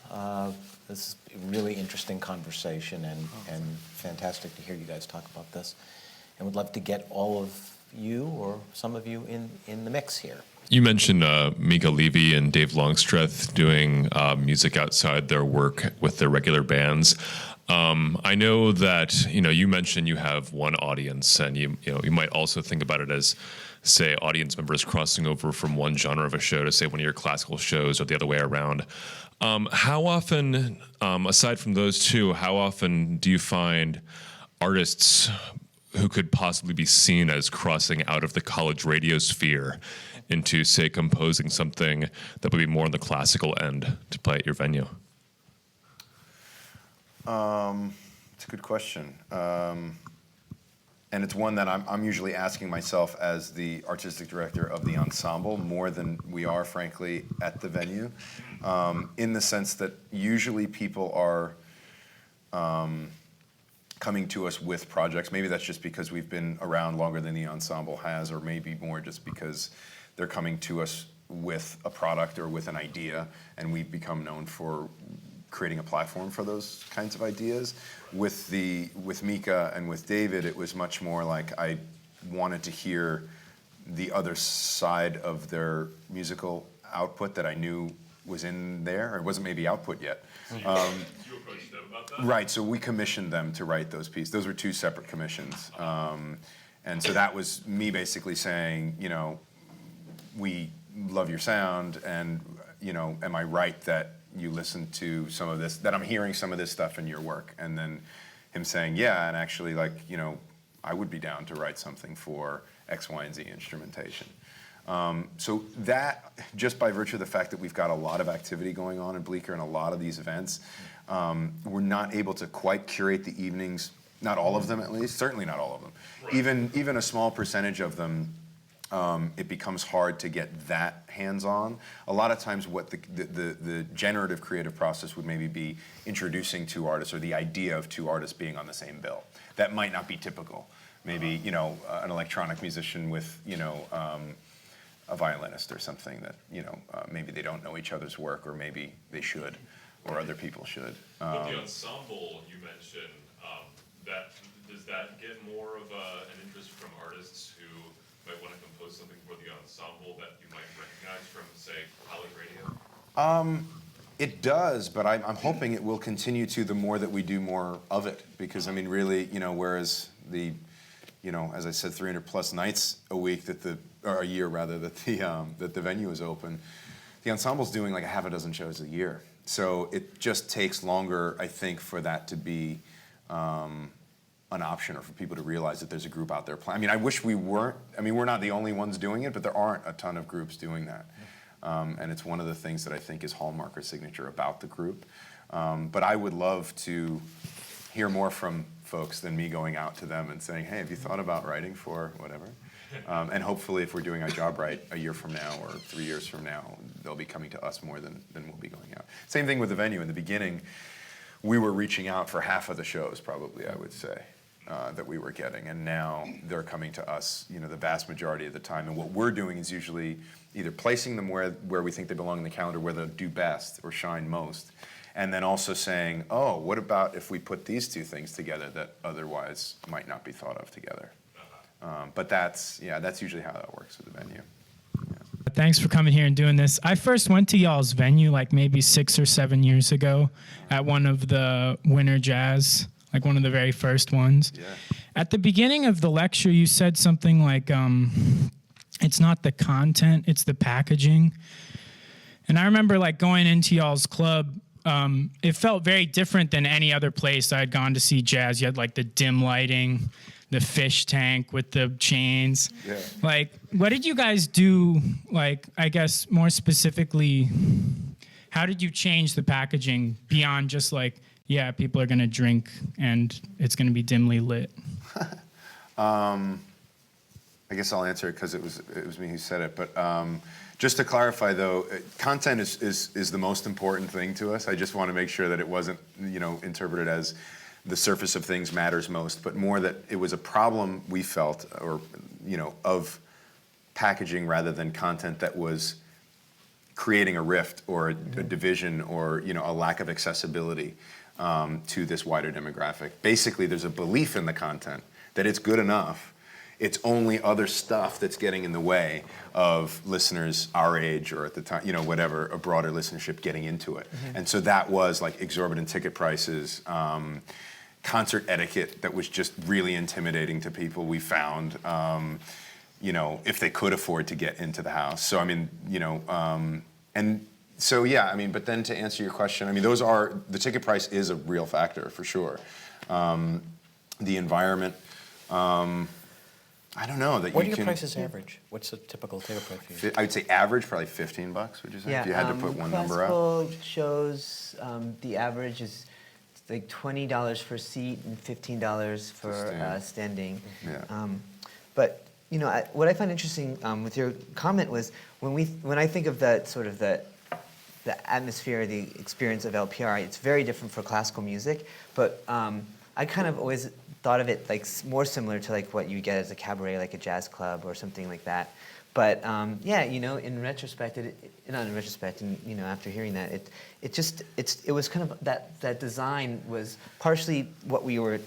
This is a really interesting conversation and fantastic to hear you guys talk about this. And would love to get all of you or some of you in the mix here. You mentioned Mika Levy and Dave Longstreth doing music outside their work with their regular bands. I know that you mentioned you have one audience, and you might also think about it as, say, audience members crossing over from one genre of a show to, say, one of your classical shows, or the other way around. How often, aside from those two, how often do you find artists who could possibly be seen as crossing out of the college radio sphere into, say, composing something that would be more on the classical end to play at your venue? It's a good question. and it's one that I'm usually asking myself as the artistic director of the ensemble more than we are, frankly, at the venue, in the sense that usually people are coming to us with projects. Maybe that's just because we've been around longer than the ensemble has, or maybe more just because they're coming to us with a product or with an idea, and we've become known for creating a platform for those kinds of ideas. With Mika and with David, it was much more like I wanted to hear the other side of their musical output that I knew was in there, or it wasn't maybe output yet. You approached them about that? Right, so we commissioned them to write those pieces. Those were two separate commissions. And so that was me basically saying, you know, we love your sound, and, you know, am I right that you listen to some of this, that I'm hearing some of this stuff in your work? And then him saying, yeah, and actually, like, you know, I would be down to write something for X, Y, and Z instrumentation. So that, just by virtue of the fact that we've got a lot of activity going on in Bleecker and a lot of these events, we're not able to quite curate the evenings, not all of them at least, certainly not all of them. Right. Even a small percentage of them, it becomes hard to get that hands-on. A lot of times what the generative creative process would maybe be introducing two artists, or the idea of two artists being on the same bill. That might not be typical. Maybe, you know, an electronic musician with, you know, a violinist or something that, you know, maybe they don't know each other's work, or maybe they should, or other people should. But the ensemble you mentioned, does that get more of an interest from artists who might want to compose something for the ensemble that you might recognize from, say, Holly Radio? It does, but I'm hoping it will continue to, the more that we do more of it. Because, I mean, really, you know, whereas the, you know, as I said, 300 plus nights a week or a year rather, that the venue is open, the ensemble's doing like a half a dozen shows a year. So it just takes longer, I think, for that to be an option, or for people to realize that there's a group out there playing. I mean, I wish we weren't. I mean, we're not the only ones doing it, but there aren't a ton of groups doing that. And it's one of the things that I think is hallmark or signature about the group. But I would love to hear more from folks than me going out to them and saying, hey, have you thought about writing for whatever? And hopefully, if we're doing our job right, a year from now or 3 years from now, they'll be coming to us more than we'll be going out. Same thing with the venue. In the beginning, we were reaching out for half of the shows, probably, I would say, that we were getting. And now they're coming to us, you know, the vast majority of the time. And what we're doing is usually either placing them where we think they belong in the calendar, where they'll do best or shine most, and then also saying, oh, what about if we put these two things together that otherwise might not be thought of together? But that's usually how that works with the venue. Yeah. Thanks for coming here and doing this. I first went to y'all's venue like maybe 6 or 7 years ago at one of the Winter Jazz, like one of the very first ones. Yeah. At the beginning of the lecture, you said something like, it's not the content, it's the packaging. And I remember like going into y'all's club, it felt very different than any other place I'd gone to see jazz. You had like the dim lighting, the fish tank with the chains. Yeah. Like, what did you guys do, like, I guess more specifically, how did you change the packaging beyond just like, yeah, people are gonna drink and it's gonna be dimly lit? I guess I'll answer it because it was me who said it. But just to clarify, though, content is the most important thing to us. I just want to make sure that it wasn't, you know, interpreted as the surface of things matters most, but more that it was a problem we felt, or, you know, of packaging rather than content that was creating a rift or a division, or, you know, a lack of accessibility to this wider demographic. Basically, there's a belief in the content that it's good enough. It's only other stuff that's getting in the way of listeners our age, or at the time, you know, whatever, a broader listenership getting into it. Mm-hmm. And so that was like exorbitant ticket prices, concert etiquette that was just really intimidating to people, we found, you know, if they could afford to get into the house. So, I mean, you know, and so, yeah, I mean, but then to answer your question, I mean, the ticket price is a real factor for sure. The environment, I don't know that What you are can. your prices average? What's the typical ticket price for you? I would say average, probably $15. Would you say? Yeah, If you had to put one number out. classical shows, the average is like $20 for a seat and $15 for standing. Yeah. But you know, what I find interesting with your comment was when I think of that sort of the atmosphere, the experience of LPR, it's very different for classical music. But I kind of always thought of it like more similar to like what you get as a cabaret, like a jazz club or something like that. But yeah, you know, in retrospect, not in retrospect, and you know, after hearing that, it was kind of that design was partially what we were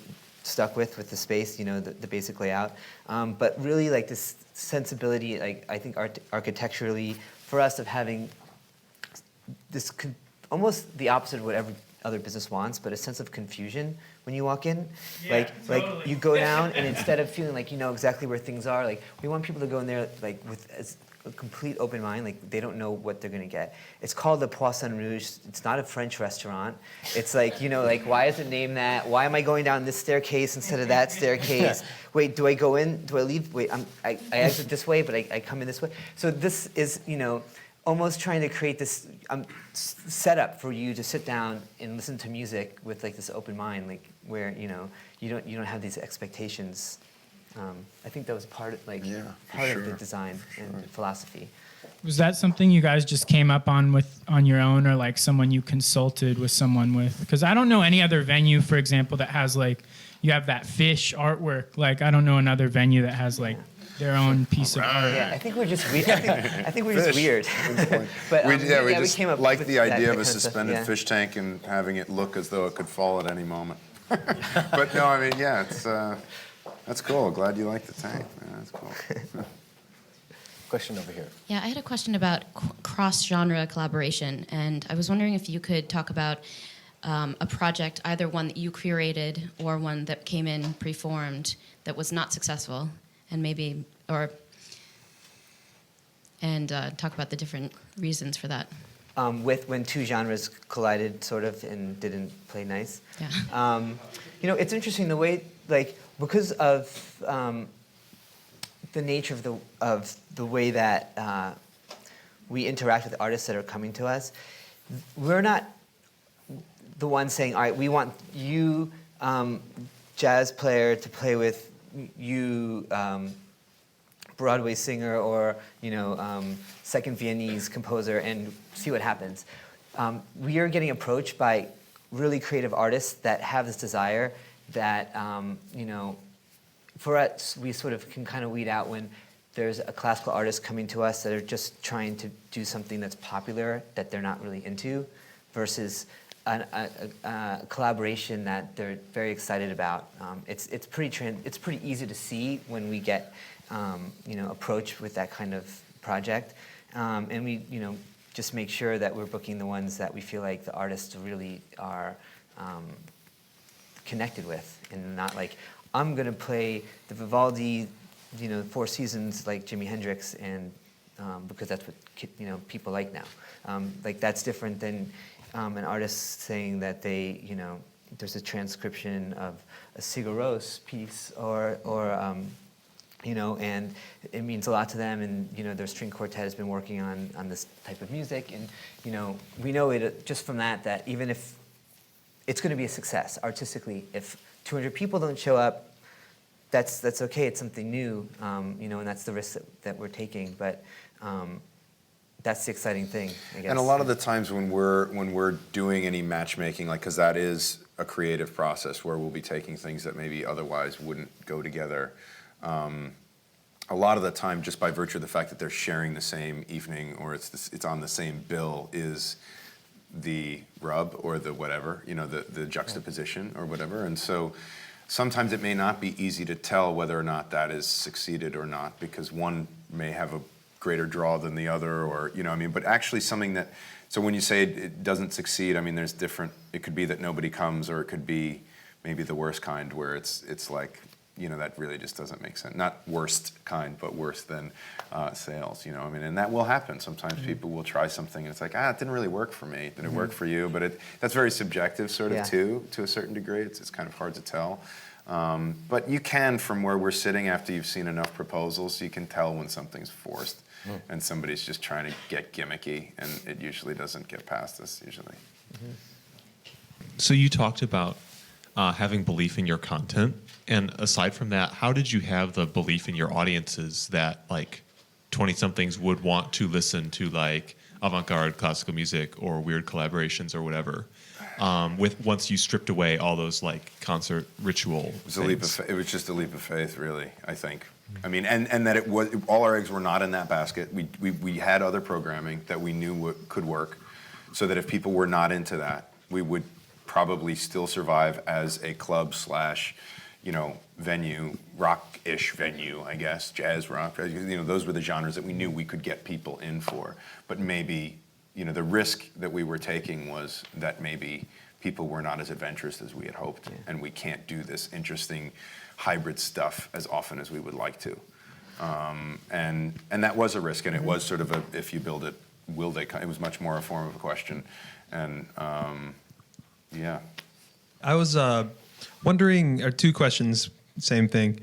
stuck with the space, you know, the basic layout, but really like this sensibility, like I think architecturally for us of having this almost the opposite of what every other business wants, but a sense of confusion when you walk in. Yeah, like totally. you go down and instead of feeling like you know exactly where things are, like we want people to go in there like with a complete open mind, like they don't know what they're gonna get. It's called the Poisson Rouge. It's not a French restaurant. It's like, you know, like why is it named that? Why am I going down this staircase instead of that staircase? Wait, do I go in? Do I leave? Wait, I exit this way, but I come in this way. So this is, you know, almost trying to create this setup for you to sit down and listen to music with like this open mind, like where you know you don't have these expectations. I think that was part of of the design and philosophy. Was that something you guys just came up on your own, or like someone you consulted with someone with? Because I don't know any other venue, for example, that has like you have that fish artwork. Like I don't know another venue that has like their own piece of art. Yeah, I think we're just weird. I think we're just weird. But we just came up like with the idea of a kind stuff, suspended yeah. fish tank and having it look as though it could fall at any moment. But no, I mean, yeah, it's that's cool. Glad you like the tank. Yeah, that's cool. Question over here. Yeah, I had a question about cross-genre collaboration, and I was wondering if you could talk about a project, either one that you curated or one that came in preformed that was not successful, and maybe talk about the different reasons for that. With when two genres collided, sort of, and didn't play nice. Yeah. You know, it's interesting the way, like, because of the nature of the way that we interact with artists that are coming to us. We're not the ones saying, all right, we want you, jazz player, to play with you, Broadway singer, or you know, second Viennese composer, and see what happens. We are getting approached by really creative artists that have this desire that, you know, for us, we sort of can kind of weed out when there's a classical artist coming to us that are just trying to do something that's popular that they're not really into, versus a collaboration that they're very excited about. It's pretty easy to see when we get you know, approached with that kind of project, and we, you know, just make sure that we're booking the ones that we feel like the artists really are connected with, and not like, I'm gonna play the Vivaldi, you know, Four Seasons like Jimi Hendrix, and because that's what you know people like now. Like that's different than an artist saying that they, you know, there's a transcription of a Sigur Rós piece, or you know, and it means a lot to them, and you know, their string quartet has been working on this type of music, and you know, we know it just from that even if it's going to be a success artistically, if 200 people don't show up, that's okay. It's something new, you know, and that's the risk that we're taking. But that's the exciting thing, I guess. And a lot of the times when we're doing any matchmaking, like, because that is a creative process where we'll be taking things that maybe otherwise wouldn't go together. A lot of the time, just by virtue of the fact that they're sharing the same evening, or it's on the same bill, is the rub, or the whatever, you know, the juxtaposition or whatever. And so sometimes it may not be easy to tell whether or not that is succeeded or not, because one may have a greater draw than the other, or, you know, I mean, but actually something that, so when you say it doesn't succeed, I mean, there's different, it could be that nobody comes, or it could be maybe the worst kind, where it's like, you know, that really just doesn't make sense. Not worst kind, but worse than sales, you know, I mean, and that will happen. Sometimes people will try something and it's like, it didn't really work for me. Did it work for you? But that's very subjective sort of too, to a certain degree. It's kind of hard to tell. But you can, from where we're sitting, after you've seen enough proposals, you can tell when something's forced and somebody's just trying to get gimmicky, and it usually doesn't get past us, usually. So you talked about having belief in your content, and aside from that, how did you have the belief in your audiences that like 20-somethings would want to listen to like avant-garde classical music or weird collaborations or whatever? With once you stripped away all those like concert ritual It was things. it was just a leap of faith, really, I think. I mean, and that it was, all our eggs were not in that basket. We had other programming that we knew could work, so that if people were not into that, we would probably still survive as a club slash, venue, rock-ish venue, I guess, jazz rock. Those were the genres that we knew we could get people in for. But maybe, the risk that we were taking was that maybe people were not as adventurous as we had hoped, and we can't do this interesting hybrid stuff as often as we would like to. And that was a risk, and it was sort of a, if you build it, will they come? It was much more a form of a question. And yeah. I was wondering, or two questions, same thing.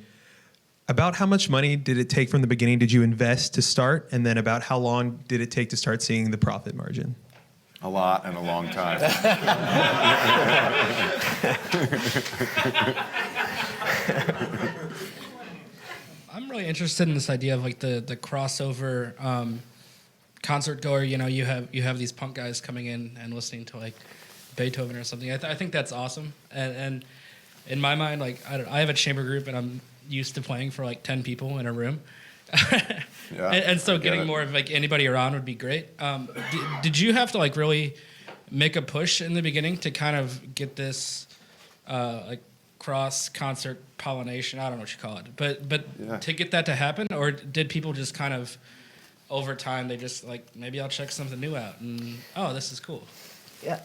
About how much money did it take from the beginning did you invest to start? And then about how long did it take to start seeing the profit margin? A lot and a long time. I'm really interested in this idea of like the crossover concert goer. You have these punk guys coming in and listening to like Beethoven or something. I think that's awesome. And in my mind, like I have a chamber group and I'm used to playing for like 10 people in a room. Yeah, and so I get getting it. more of like anybody around would be great. Did you have to like really make a push in the beginning to kind of get this like cross concert pollination? I don't know what you call it, but Yeah. to get that to happen, or did people just kind of over time they just like, maybe I'll check something new out and oh, this is cool. Yeah,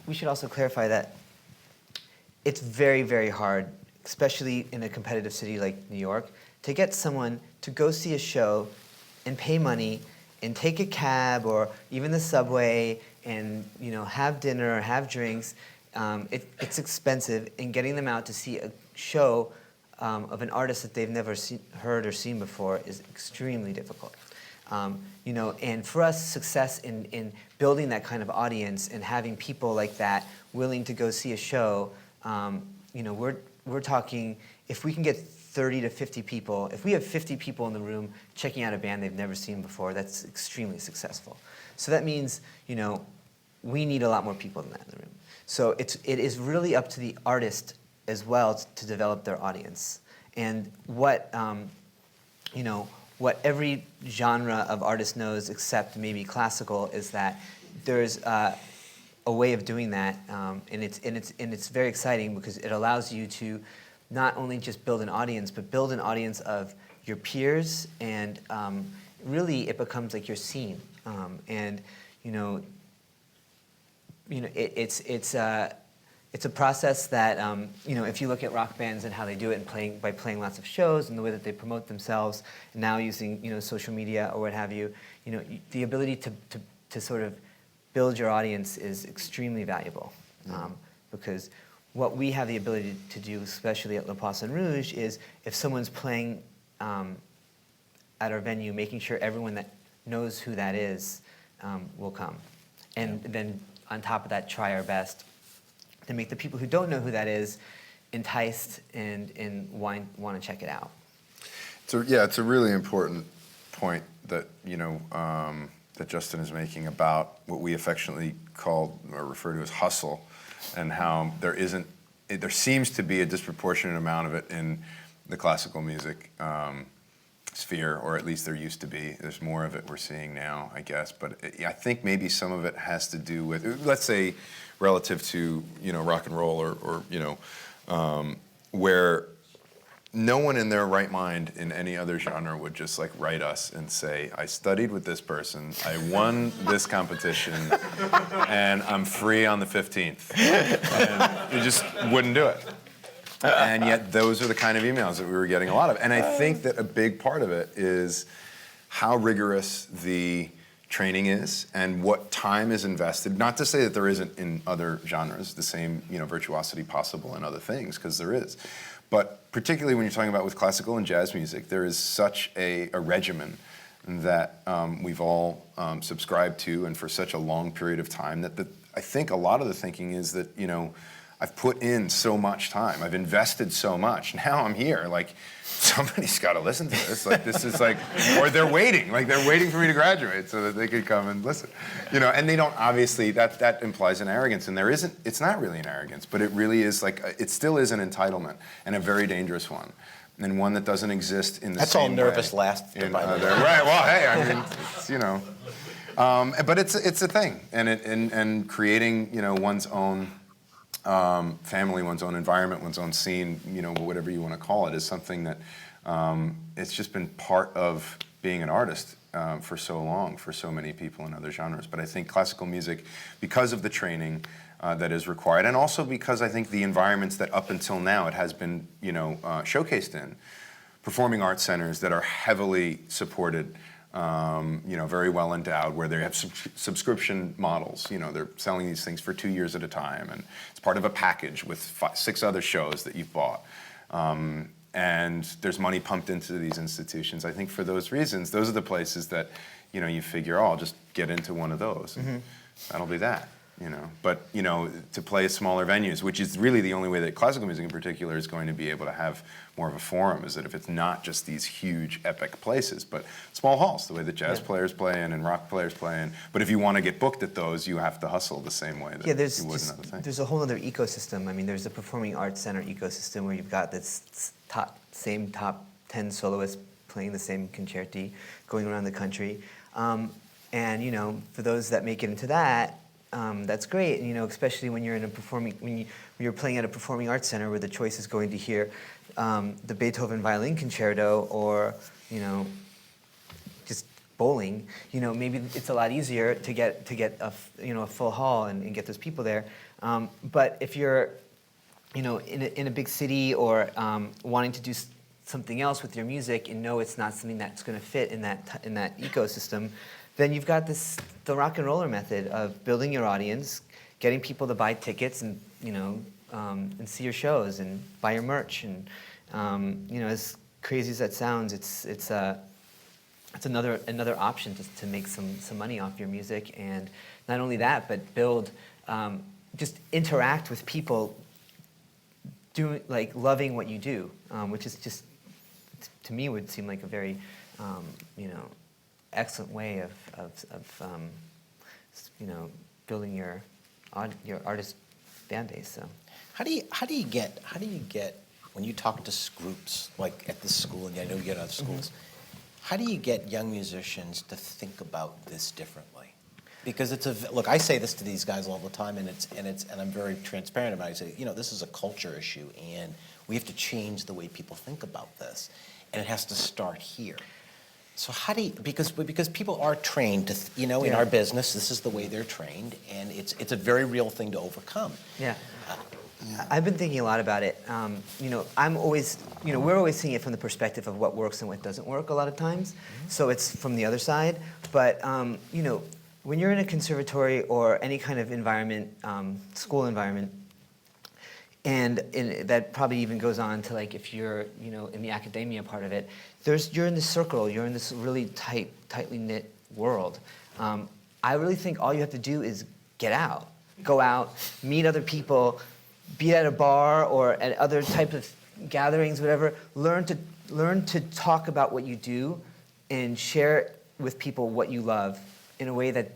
we should also clarify that it's very, very hard, especially in a competitive city like New York, to get someone to go see a show and pay money and take a cab or even the subway and have dinner or have drinks. It's expensive, and getting them out to see a show of an artist that they've never heard or seen before is extremely difficult. And for us, success in building that kind of audience and having people like that willing to go see a show, we're talking, if we can get 30 to 50 people, if we have 50 people in the room checking out a band they've never seen before, that's extremely successful. So that means, we need a lot more people than that in the room. So it is really up to the artist as well to develop their audience. And what every genre of artist knows, except maybe classical, is that there's a way of doing that, and it's very exciting because it allows you to not only just build an audience, but build an audience of your peers, and really it becomes like your scene. It's a process that if you look at rock bands and how they do it, and by playing lots of shows and the way that they promote themselves, and now using social media or what have you, the ability to sort of build your audience is extremely valuable, because what we have the ability to do, especially at Poisson Rouge, is if someone's playing at our venue, making sure everyone that knows who that is will come, and then on top of that, try our best to make the people who don't know who that is enticed and want to check it out. It's a really important point that that Justin is making about what we affectionately call or refer to as hustle, and how there seems to be a disproportionate amount of it in the classical music sphere, or at least there used to be. There's more of it we're seeing now, I guess. But I think maybe some of it has to do with, let's say, relative to rock and roll, or where no one in their right mind in any other genre would just like write us and say, I studied with this person, I won this competition, and I'm free on the 15th. And you just wouldn't do it. And yet those are the kind of emails that we were getting a lot of. And I think that a big part of it is how rigorous the training is and what time is invested. Not to say that there isn't in other genres the same virtuosity possible in other things, because there is. But particularly when you're talking about with classical and jazz music, there is such a regimen that we've all subscribed to, and for such a long period of time, that I think a lot of the thinking is that, I've put in so much time, I've invested so much, now I'm here, like, somebody's got to listen to this, like, this is like, or they're waiting for me to graduate so that they could come and listen, and they don't, obviously, that implies an arrogance, and it's not really an arrogance, but it really is like, it still is an entitlement, and a very dangerous one. And one that doesn't exist in the That's same all nervous way laughter, in by the way. other- Right, well, hey, I mean, it's, but it's a thing, and creating, one's own family, one's own environment, one's own scene, whatever you want to call it, is something that it's just been part of being an artist for so long, for so many people in other genres. But I think classical music, because of the training that is required, and also because I think the environments that up until now it has been, showcased in, performing arts centers that are heavily supported, very well endowed, where they have subscription models. They're selling these things for 2 years at a time, and it's part of a package with 6 other shows that you've bought. And there's money pumped into these institutions. I think for those reasons, those are the places that, you figure, oh, I'll just get into one of those, and that'll be that. But to play at smaller venues, which is really the only way that classical music in particular is going to be able to have more of a forum, is that if it's not just these huge epic places, but small halls, the way that jazz players play in and rock players play in. But if you want to get booked at those, you have to hustle the same way that you would in other things. There's a whole other ecosystem. I mean, there's the performing arts center ecosystem where you've got this same top 10 soloists playing the same concerti going around the country. And for those that make it into that, that's great, especially when you're when you're playing at a performing arts center where the choice is going to hear the Beethoven violin concerto or just bowling. Maybe it's a lot easier to get a full hall and get those people there. But if you're in a big city or wanting to do something else with your music and know it's not something that's going to fit in that ecosystem, then you've got the rock and roller method of building your audience, getting people to buy tickets and and see your shows and buy your merch. And as crazy as that sounds, it's another option to make some money off your music. And not only that, but build, just interact with people loving what you do, which is just, to me, would seem like a very excellent way of building your artist fan base. So, how do you get when you talk to groups like at this school, and I know you get other schools, how do you get young musicians to think about this differently? Because look, I say this to these guys all the time, and I'm very transparent about it. I say, this is a culture issue, and we have to change the way people think about this, and it has to start here. So how do you, because people are trained to, in our business, this is the way they're trained, and it's a very real thing to overcome. Yeah. I've been thinking a lot about it. I'm always, we're always seeing it from the perspective of what works and what doesn't work a lot of times. So it's from the other side. But, when you're in a conservatory or any kind of environment, school environment, and that probably even goes on to if you're in the academia part of it, you're in this circle, you're in this really tightly knit world. I really think all you have to do is get out, go out, meet other people, be at a bar or at other types of gatherings, whatever. Learn to talk about what you do and share with people what you love in a way that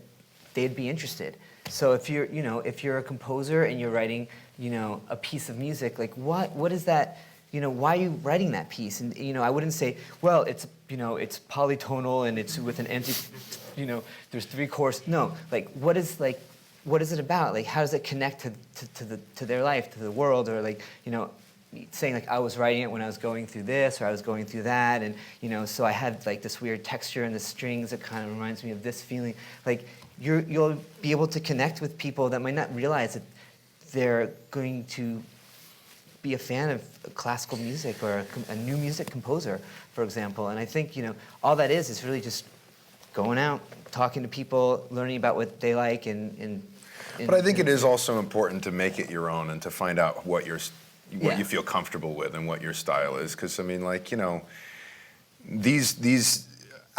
they'd be interested. So if you're a composer and you're writing a piece of music, what is that, why are you writing that piece? And I wouldn't say, well, it's polytonal and it's with an there's 3 chords. No, what is it about? How does it connect to their life, to the world, or saying I was writing it when I was going through this or I was going through that, and so I had this weird texture in the strings that kind of reminds me of this feeling. You'll be able to connect with people that might not realize that they're going to be a fan of classical music or a new music composer, for example. And I think, all that is really just going out, talking to people, learning about what they like. But I think it is also important to make it your own and to find out what you feel comfortable with and what your style is. Because, these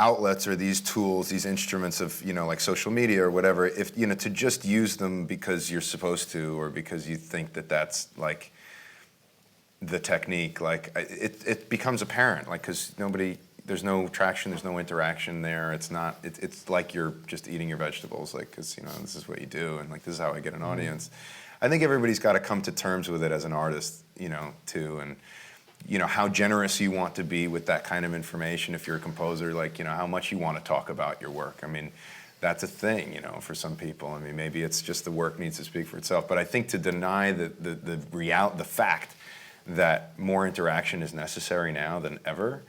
outlets or these tools, these instruments of, like social media or whatever, if, to just use them because you're supposed to or because you think that that's like the technique, like it becomes apparent, like, because there's no traction, there's no interaction there. It's not, it's like you're just eating your vegetables, like, because, this is what you do, and like, this is how I get an audience. I think everybody's got to come to terms with it as an artist, too, and, how generous you want to be with that kind of information. If you're a composer, like, how much you want to talk about your work. I mean, that's a thing, for some people. I mean, maybe it's just the work needs to speak for itself. But I think to deny the fact that more interaction is necessary now than ever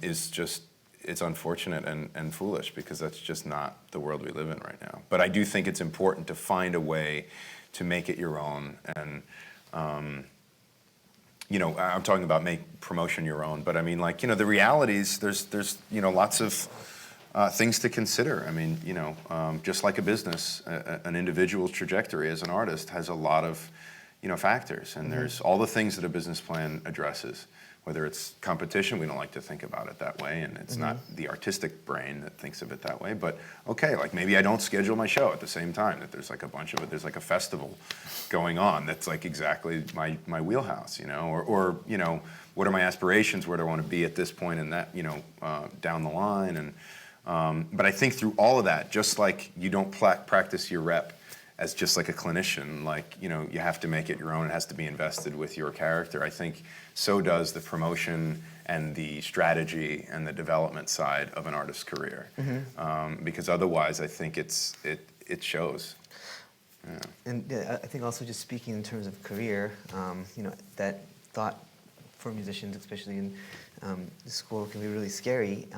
is just, it's unfortunate and foolish, because that's just not the world we live in right now. But I do think it's important to find a way to make it your own, and I'm talking about make promotion your own, but I mean, like, the realities, there's lots of things to consider. I mean, just like a business, an individual's trajectory as an artist has a lot of, factors, and there's all the things that a business plan addresses. Whether it's competition, we don't like to think about it that way, and it's not the artistic brain that thinks of it that way, but okay, like maybe I don't schedule my show at the same time, that there's like a bunch of it, there's like a festival going on that's like exactly my wheelhouse, or what are my aspirations, where do I want to be at this point in that, down the line, and but I think through all of that, just like you don't practice your rep as just like a clinician, like, you have to make it your own, it has to be invested with your character. I think so does the promotion and the strategy and the development side of an artist's career. Because otherwise, I think it shows. Yeah. And I think also, just speaking in terms of career, that thought for musicians, especially in the school, can be really scary.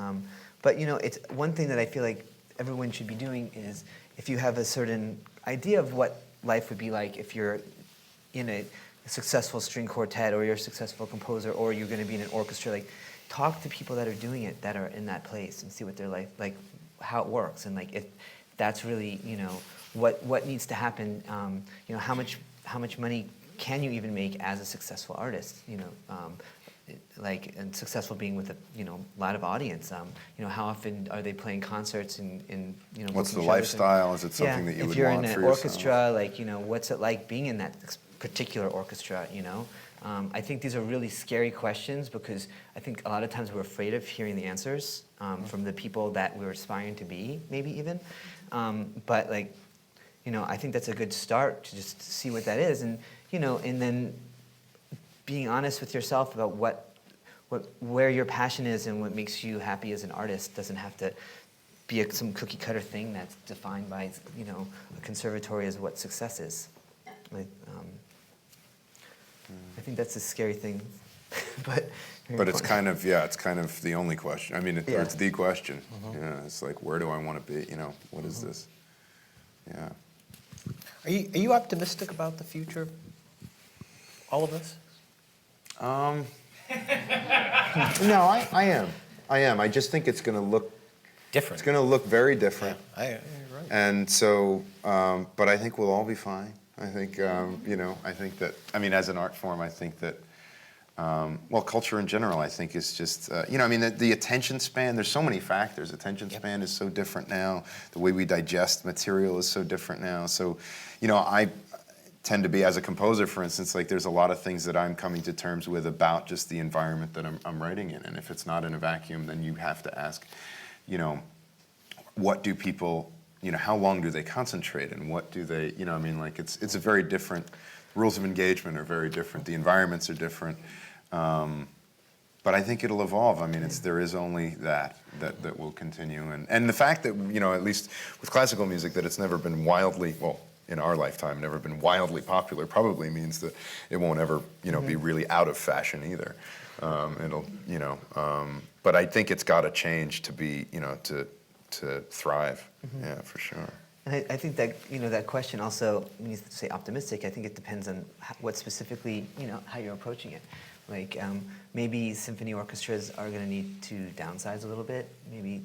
But it's one thing that I feel like everyone should be doing is, if you have a certain idea of what life would be like if you're in a successful string quartet, or you're a successful composer, or you're going to be in an orchestra, like, talk to people that are doing it, that are in that place, and see what their life, like, how it works, and like, if that's really, what needs to happen, how much money can you even make as a successful artist, like, and successful being with a lot of audience. How often are they playing concerts and what's the lifestyle? Is it something that you would want for yourself? If you're in an orchestra, like, what's it like being in that particular orchestra? I think these are really scary questions, because I think a lot of times we're afraid of hearing the answers from the people that we're aspiring to be, maybe even. But like, I think that's a good start, to just see what that is, and and then being honest with yourself about where your passion is and what makes you happy as an artist. Doesn't have to be some cookie cutter thing that's defined by a conservatory as what success is. Like, I think that's a scary thing, but it's kind of the only question. I mean, or it's the question. It's like, where do I want to be? What is this? Yeah. Are you optimistic about the future? All of us? No, I am. I just think it's going to look different. It's going to look very different. Yeah, you're right. And so, but I think we'll all be fine. I think, I think that, as an art form, I think that, culture in general, I think is just, the attention span, there's so many factors. Attention span is so different now. The way we digest material is so different now. So, I tend to be, as a composer, for instance, like, there's a lot of things that I'm coming to terms with about just the environment that I'm writing in. And if it's not in a vacuum, then you have to ask, what do people, how long do they concentrate, and what do they, it's a very different, rules of engagement are very different, the environments are different, but I think it'll evolve. There is only that will continue, and the fact that, at least with classical music, that it's never been wildly, in our lifetime, never been wildly popular, probably means that it won't ever, be really out of fashion either. But I think it's got to change to be, to thrive. Yeah, for sure. And I think that, that question also, when you say optimistic, I think it depends on what specifically, how you're approaching it. Like, maybe symphony orchestras are going to need to downsize a little bit. Maybe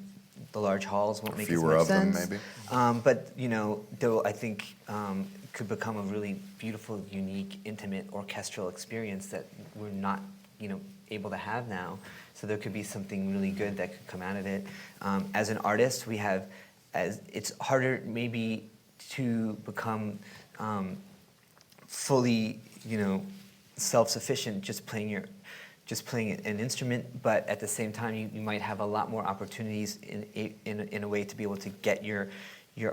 the large halls won't make as much sense. Fewer of them, maybe. But, though I think could become a really beautiful, unique, intimate orchestral experience that we're not able to have now. So there could be something really good that could come out of it. As an artist, it's harder maybe to become fully, self-sufficient just playing an instrument, but at the same time, you might have a lot more opportunities in a way to be able to get your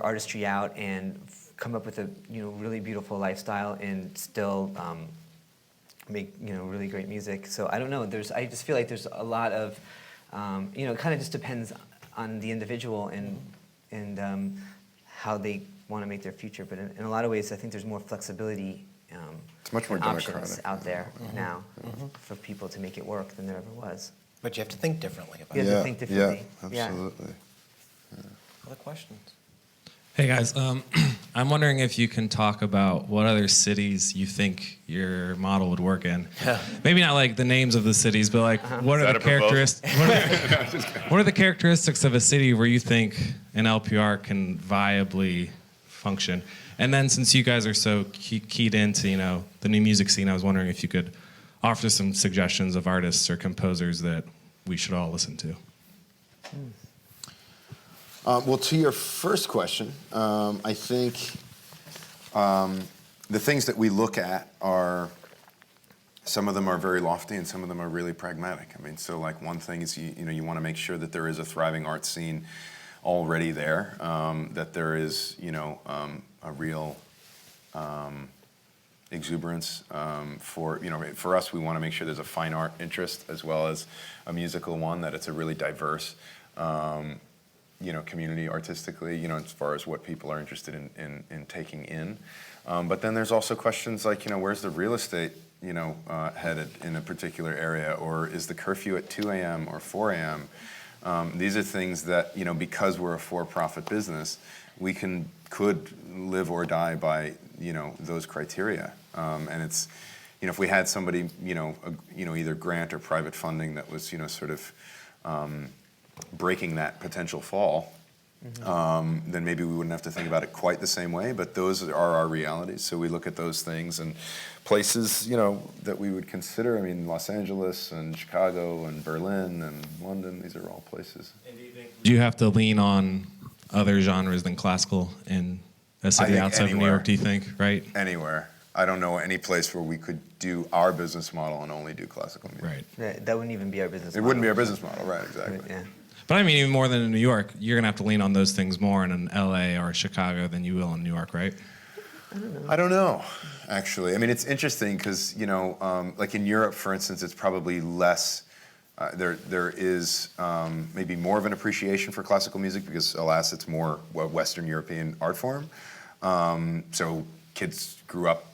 artistry out and come up with a really beautiful lifestyle and still make really great music. So I don't know. I just feel like there's a lot of it kind of just depends on the individual and how they want to make their future. But in a lot of ways, I think there's more flexibility. It's much more and options democratic. out there now for people to make it work than there ever was. But you have to think differently about You it. have to think differently. Yeah, absolutely. Other questions? Hey guys, I'm wondering if you can talk about what other cities you think your model would work in. Maybe not like the names of the cities, but like what are the characteristics? What are the characteristics of a city where you think an LPR can viably function? And then since you guys are so keyed into the new music scene, I was wondering if you could offer some suggestions of artists or composers that we should all listen to. Well, to your first question, I think the things that we look at are, some of them are very lofty and some of them are really pragmatic. I mean, so like one thing is you want to make sure that there is a thriving art scene already there, that there is a real exuberance for us. We want to make sure there's a fine art interest as well as a musical one, that it's a really diverse community artistically, as far as what people are interested in taking in. But then there's also questions like, where's the real estate, headed in a particular area, or is the curfew at 2 a.m. or 4 a.m.? These are things that, because we're a for-profit business, we could live or die by, those criteria. And it's, if we had somebody, either grant or private funding that was, sort of breaking that potential fall, then maybe we wouldn't have to think about it quite the same way, but those are our realities. So we look at those things and places, that we would consider. I mean, Los Angeles and Chicago and Berlin and London, these are all places. Do you have to lean on other genres than classical in a city outside of New York, do you think, right? Anywhere. I don't know any place where we could do our business model and only do classical music. Right. Yeah, that wouldn't even be our business It model. wouldn't be our business model, right, exactly. Yeah. But I mean, even more than in New York, you're going to have to lean on those things more in an LA or Chicago than you will in New York, right? I don't know, actually. I mean, it's interesting because, like in Europe, for instance, it's probably less, there is maybe more of an appreciation for classical music because, alas, it's more Western European art form. So kids grew up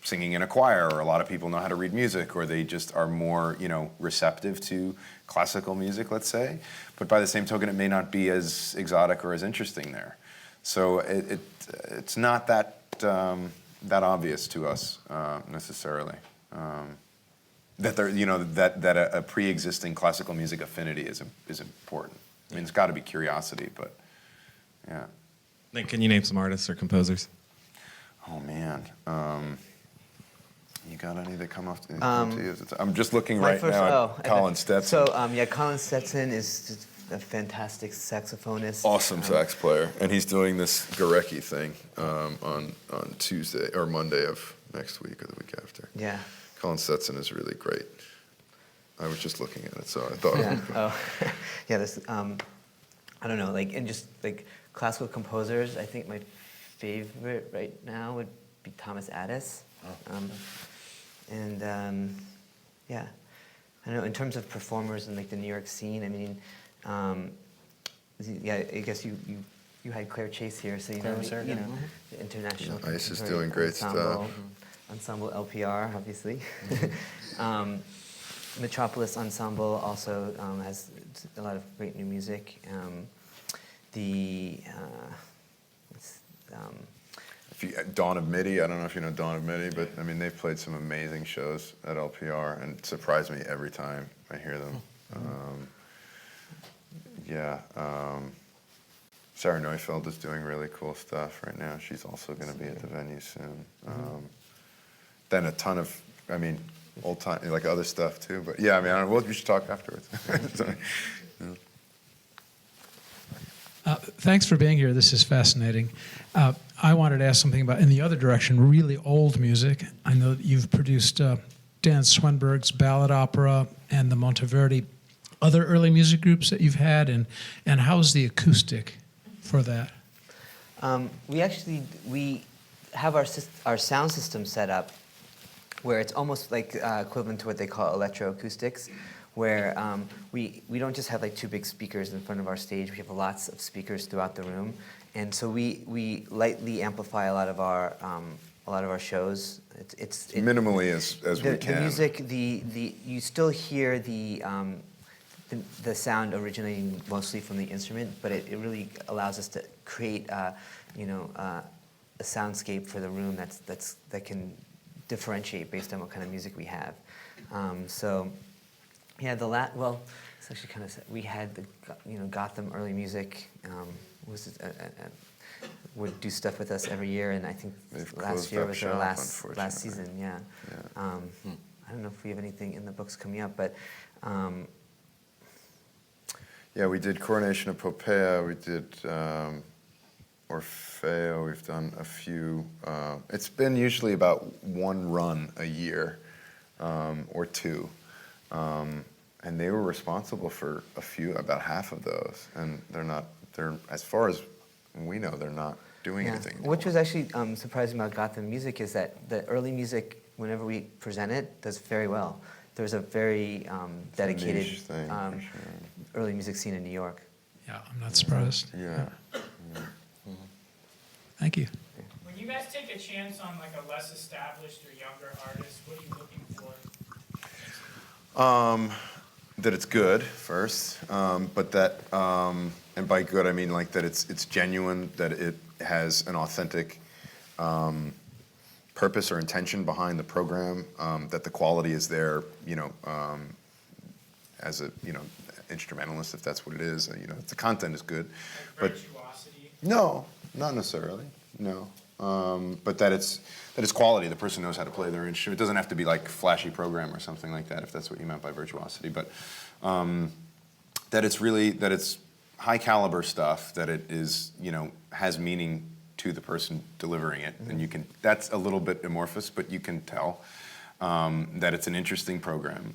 singing in a choir, or a lot of people know how to read music, or they just are more, receptive to classical music, let's say. But by the same token, it may not be as exotic or as interesting there. So it's not that obvious to us necessarily. That there, that a pre-existing classical music affinity is important. I mean, it's got to be curiosity, but yeah. Then can you name some artists or composers? Oh man, you got any that come to you? I'm just looking right now at Colin Stetson. So Colin Stetson is just a fantastic saxophonist. Awesome sax player, and he's doing this Gorecki thing on Tuesday or Monday of next week or the week after. Yeah. Colin Stetson is really great. I was just looking at it, so I thought. Yeah. Yeah. This. I don't know. And just classical composers. I think my favorite right now would be Thomas Addis. Yeah. I don't know. In terms of performers in the New York scene, I mean, yeah. I guess you had Claire Chase here, so the international. Yeah, Ice is doing great stuff. Ensemble LPR, obviously. Metropolis Ensemble also has a lot of great new music. Dawn of MIDI, I don't know if you know Dawn of MIDI, but I mean, they've played some amazing shows at LPR and surprise me every time I hear them. Sarah Neufeld is doing really cool stuff right now. She's also going to be at the venue soon. Then a ton of, old time, like other stuff too. But yeah, I mean, I don't know, we should talk afterwards. Sorry. Thanks for being here. This is fascinating. I wanted to ask something about, in the other direction, really old music. I know that you've produced Dan Swinburne's ballad opera and the Monteverdi. Other early music groups that you've had, and how's the acoustic for that? We have our sound system set up where it's almost like equivalent to what they call electroacoustics, where we don't just have like two big speakers in front of our stage. We have lots of speakers throughout the room, and so we lightly amplify a lot of our shows. It's minimally as we can. The music, you still hear the sound originating mostly from the instrument, but it really allows us to create a soundscape for the room that can differentiate based on what kind of music we have. So, yeah, it's actually kind of, we had the Gotham early music would do stuff with us every year, and I think last year was our last season. Yeah. I don't know if we have anything in the books coming up, but. Yeah, we did Coronation of Popea, we did Orfeo, we've done a few. It's been usually about one run a year, or two. And they were responsible for about half of those. And they're as far as we know, they're not doing anything anymore. Which was actually surprising about Gotham music is that the early music, whenever we present it, does very well. There's a very dedicated thing, for sure. early music scene in New York. Yeah, I'm not surprised. Yeah. Thank you. When you guys take a chance on like a less established or younger artist, what are you looking for? That it's good first, but that, and by good I mean like that it's genuine, that it has an authentic purpose or intention behind the program, that the quality is there, as a instrumentalist, if that's what it is. The content is good, Like but virtuosity? no, not necessarily. No, but that it's quality. The person knows how to play their instrument. It doesn't have to be like flashy program or something like that, if that's what you meant by virtuosity. But that it's high caliber stuff. That it is has meaning to the person delivering it, and that's a little bit amorphous, but you can tell that it's an interesting program.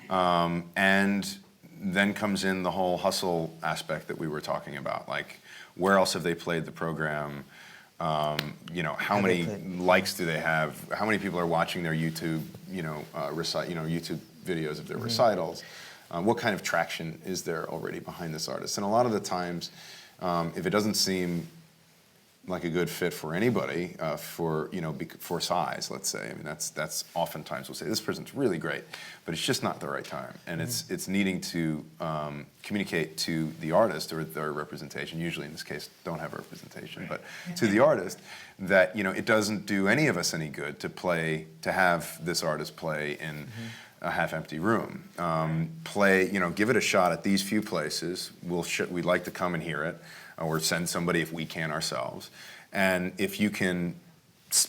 And then comes in the whole hustle aspect that we were talking about, like where else have they played the program? How many likes do they have? How many people are watching their YouTube, YouTube videos of their recitals? What kind of traction is there already behind this artist? And a lot of the times, if it doesn't seem like a good fit for anybody, for size, let's say. I mean, that's oftentimes we'll say this person's really great, but it's just not the right time, and it's needing to communicate to the artist or their representation. Usually, in this case, don't have a representation, but to the artist that it doesn't do any of us any good to have this artist play in a half-empty room. Give it a shot at these few places. We'd like to come and hear it. Or send somebody if we can ourselves. And if you can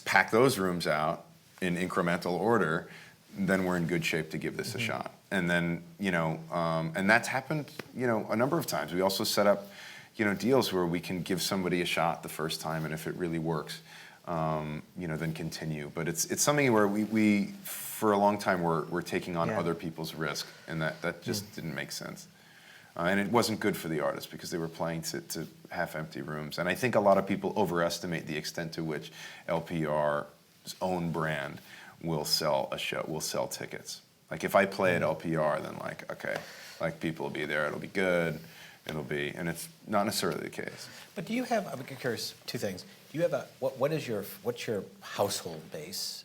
pack those rooms out in incremental order, then we're in good shape to give this a shot. And then, and that's happened, a number of times. We also set up, deals where we can give somebody a shot the first time, and if it really works, then continue. But it's something where we for a long time, we're taking on other people's risk, and that just didn't make sense. And it wasn't good for the artists because they were playing to half-empty rooms. And I think a lot of people overestimate the extent to which LPR's own brand will sell tickets. Like if I play at LPR, then people will be there, it'll be good, and it's not necessarily the case. But do you have, I'm curious, two things. Do you have what's your household base?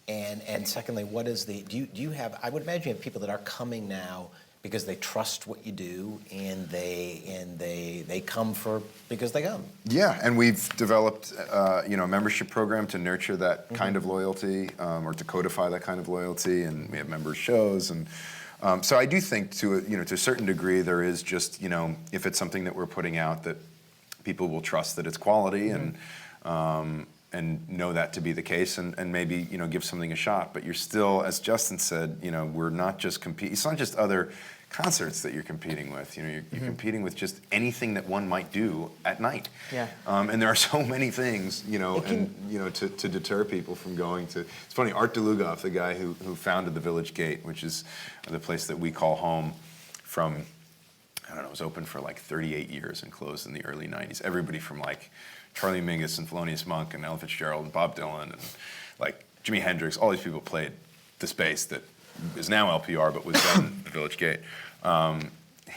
And secondly, do you have, I would imagine you have people that are coming now because they trust what you do, and they come because they come. Yeah, and we've developed a membership program to nurture that kind of loyalty, or to codify that kind of loyalty, and we have member shows, and so I do think to a certain degree there is just if it's something that we're putting out that people will trust that it's quality, and and know that to be the case, and maybe, you know, give something a shot. But you're still, as Justin said, you know, we're not just competing. It's not just other concerts that you're competing with. You know, you're competing with just anything that one might do at night. Yeah. And there are so many things, you know, to deter people from going to. It's funny, Art Delugov, the guy who founded the Village Gate, which is the place that we call home from, I don't know, it was open for like 38 years and closed in the early 90s. Everybody from like Charlie Mingus and Thelonious Monk and Ella Fitzgerald and Bob Dylan and like Jimi Hendrix, all these people played the space that is now LPR but was then the Village Gate.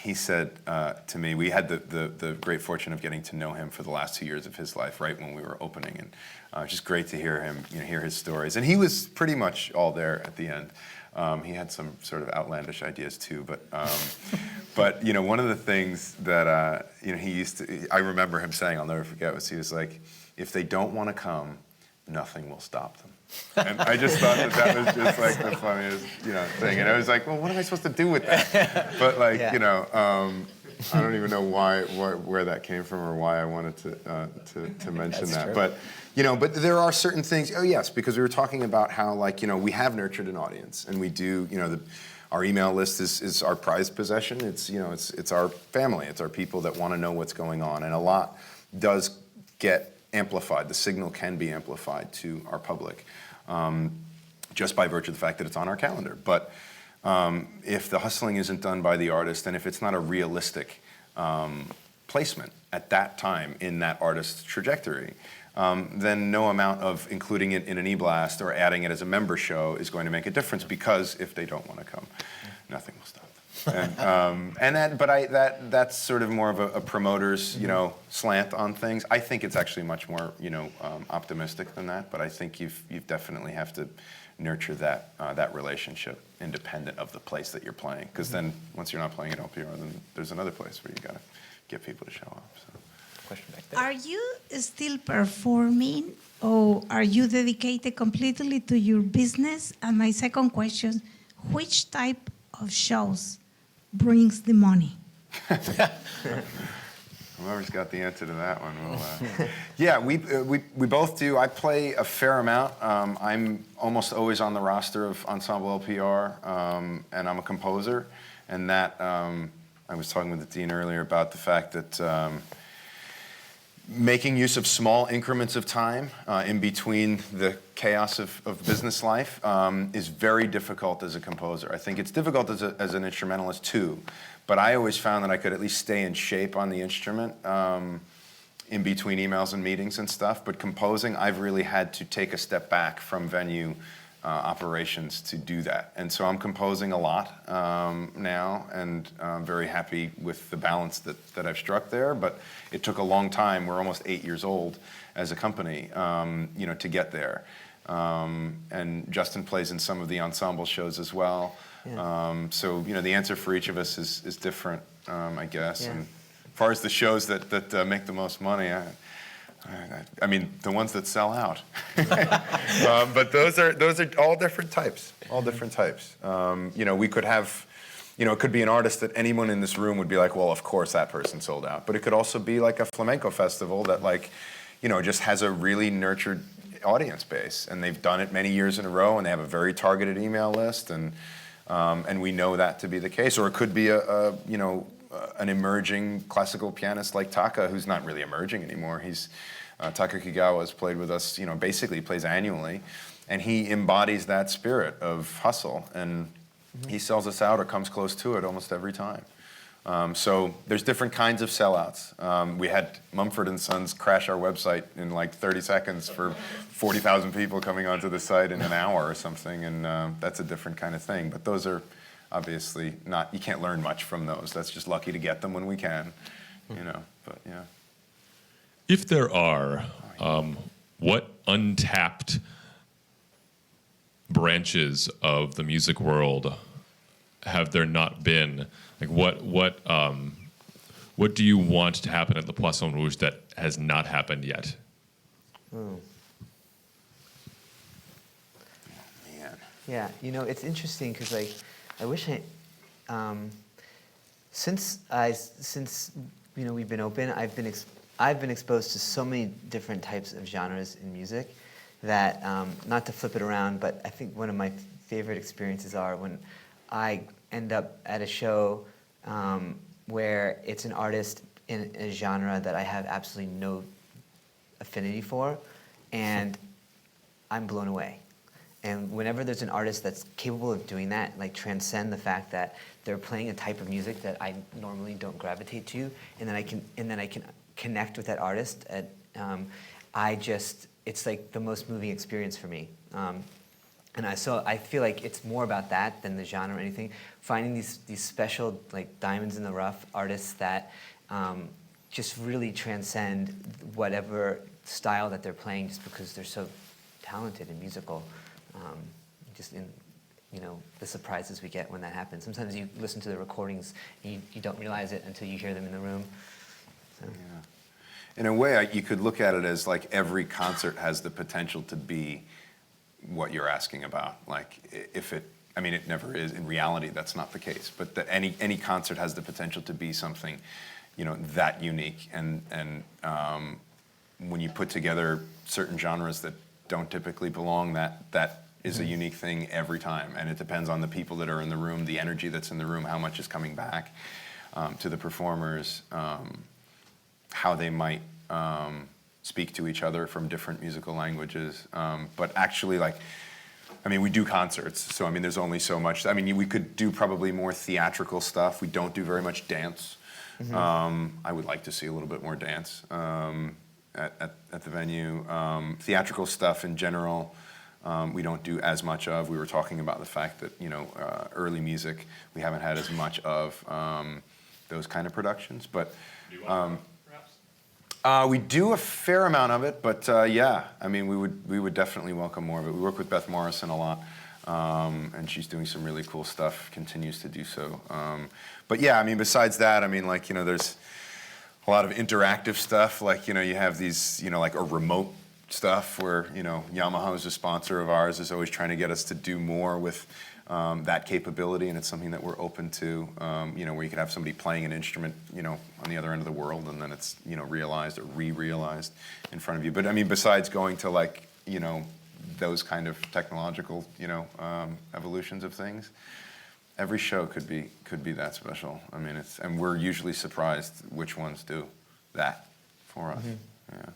He said to me, we had the great fortune of getting to know him for the last 2 years of his life, right when we were opening, and it was just great to hear him, you know, hear his stories. And he was pretty much all there at the end. He had some sort of outlandish ideas too, but you know, one of the things that you know, he used to, I remember him saying, I'll never forget, was he was like, if they don't want to come, nothing will stop them. And I just thought that was just like the funniest, you know, thing. And I was like, well, what am I supposed to do with that? But like, you know, I don't even know where that came from or why I wanted to mention that. True. But you know, but there are certain things. Oh yes, because we were talking about how, like, you know, we have nurtured an audience, and we do. You know, our email list is our prized possession. It's, you know, it's our family. It's our people that want to know what's going on, and a lot does get amplified. The signal can be amplified to our public, just by virtue of the fact that it's on our calendar. But if the hustling isn't done by the artist, and if it's not a realistic placement at that time in that artist's trajectory, then no amount of including it in an e-blast or adding it as a member show is going to make a difference, because if they don't want to come, nothing will stop them. That's sort of more of a promoter's, you know, slant on things. I think it's actually much more, you know, optimistic than that. But I think you definitely have to nurture that relationship independent of the place that you're playing, because then once you're not playing at LPR, then there's another place where you got to get people to show up. So. Question back there. Are you still performing, or are you dedicated completely to your business? And my second question, which type of shows brings the money? Whoever's got the answer to that one will. Yeah, we both do. I play a fair amount. I'm almost always on the roster of Ensemble LPR, and I'm a composer. And that, I was talking with the dean earlier about the fact that making use of small increments of time in between the chaos of business life is very difficult as a composer. I think it's difficult as an instrumentalist too, but I always found that I could at least stay in shape on the instrument in between emails and meetings and stuff. But composing, I've really had to take a step back from venue operations to do that. And so I'm composing a lot now, and I'm very happy with the balance that I've struck there. But it took a long time. We're almost 8 years old as a company, you know, to get there. And Justin plays in some of the ensemble shows as well. Yeah. So, you know, the answer for each of us is different, I guess. Yeah. And as far as the shows that make the most money, I mean, the ones that sell out. But those are all different types. All different types. You know, we could have, you know, it could be an artist that anyone in this room would be like, well, of course that person sold out. But it could also be like a flamenco festival that, like, you know, just has a really nurtured audience base, and they've done it many years in a row, and they have a very targeted email list, and we know that to be the case. Or it could be you know, an emerging classical pianist like Taka, who's not really emerging anymore. He's Taka Kigawa has played with us, you know, basically plays annually, and he embodies that spirit of hustle, and he sells us out or comes close to it almost every time. So there's different kinds of sellouts. We had Mumford & Sons crash our website in like 30 seconds for 40,000 people coming onto the site in an hour or something, and that's a different kind of thing. But those are obviously not, you can't learn much from those. That's just lucky to get them when we can, you know, but yeah. If there are, what untapped branches of the music world have there not been? Like what do you want to happen at the Poisson Rouge that has not happened yet? Oh. Man. Yeah, you know, it's interesting because, like, I wish since you know, we've been open, I've been I've been exposed to so many different types of genres in music that, not to flip it around, but I think one of my favorite experiences are when I end up at a show where it's an artist in a genre that I have absolutely no affinity for, and I'm blown away. And whenever there's an artist that's capable of doing that, like transcend the fact that they're playing a type of music that I normally don't gravitate to, and then I can connect with that artist. It's like the most moving experience for me. So I feel like it's more about that than the genre or anything. Finding these special like diamonds in the rough artists that just really transcend whatever style that they're playing, just because they're so talented and musical. Just in, the surprises we get when that happens. Sometimes you listen to the recordings and you don't realize it until you hear them in the room. So. Yeah. In a way, you could look at it as like every concert has the potential to be what you're asking about. Like it never is. In reality, that's not the case. But any concert has the potential to be something, that unique. And when you put together certain genres that don't typically belong, that is a unique thing every time. And it depends on the people that are in the room, the energy that's in the room, how much is coming back to the performers, how they might speak to each other from different musical languages. But actually, we do concerts, so there's only so much. We could do probably more theatrical stuff. We don't do very much dance. I would like to see a little bit more dance at the venue. Theatrical stuff in general, we don't do as much of. We were talking about the fact that early music, we haven't had as much of those kind of productions. But we do a fair amount of it. But we would definitely welcome more of it. We work with Beth Morrison a lot, and she's doing some really cool stuff. Continues to do so. But yeah, besides that, there's a lot of interactive stuff. You have these, like a remote stuff where, Yamaha is a sponsor of ours, is always trying to get us to do more with that capability, and it's something that we're open to, where you can have somebody playing an instrument, on the other end of the world, and then it's, realized or re-realized in front of you. But besides going to those kind of technological, evolutions of things, every show could be that special. And we're usually surprised which ones do that for us. Yeah.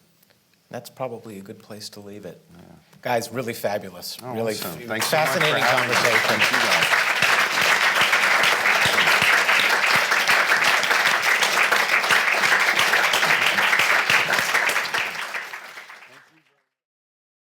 That's probably a good place to leave it. Yeah. Guys, really fabulous. Oh, really awesome. Thanks so fascinating much for having me. conversation.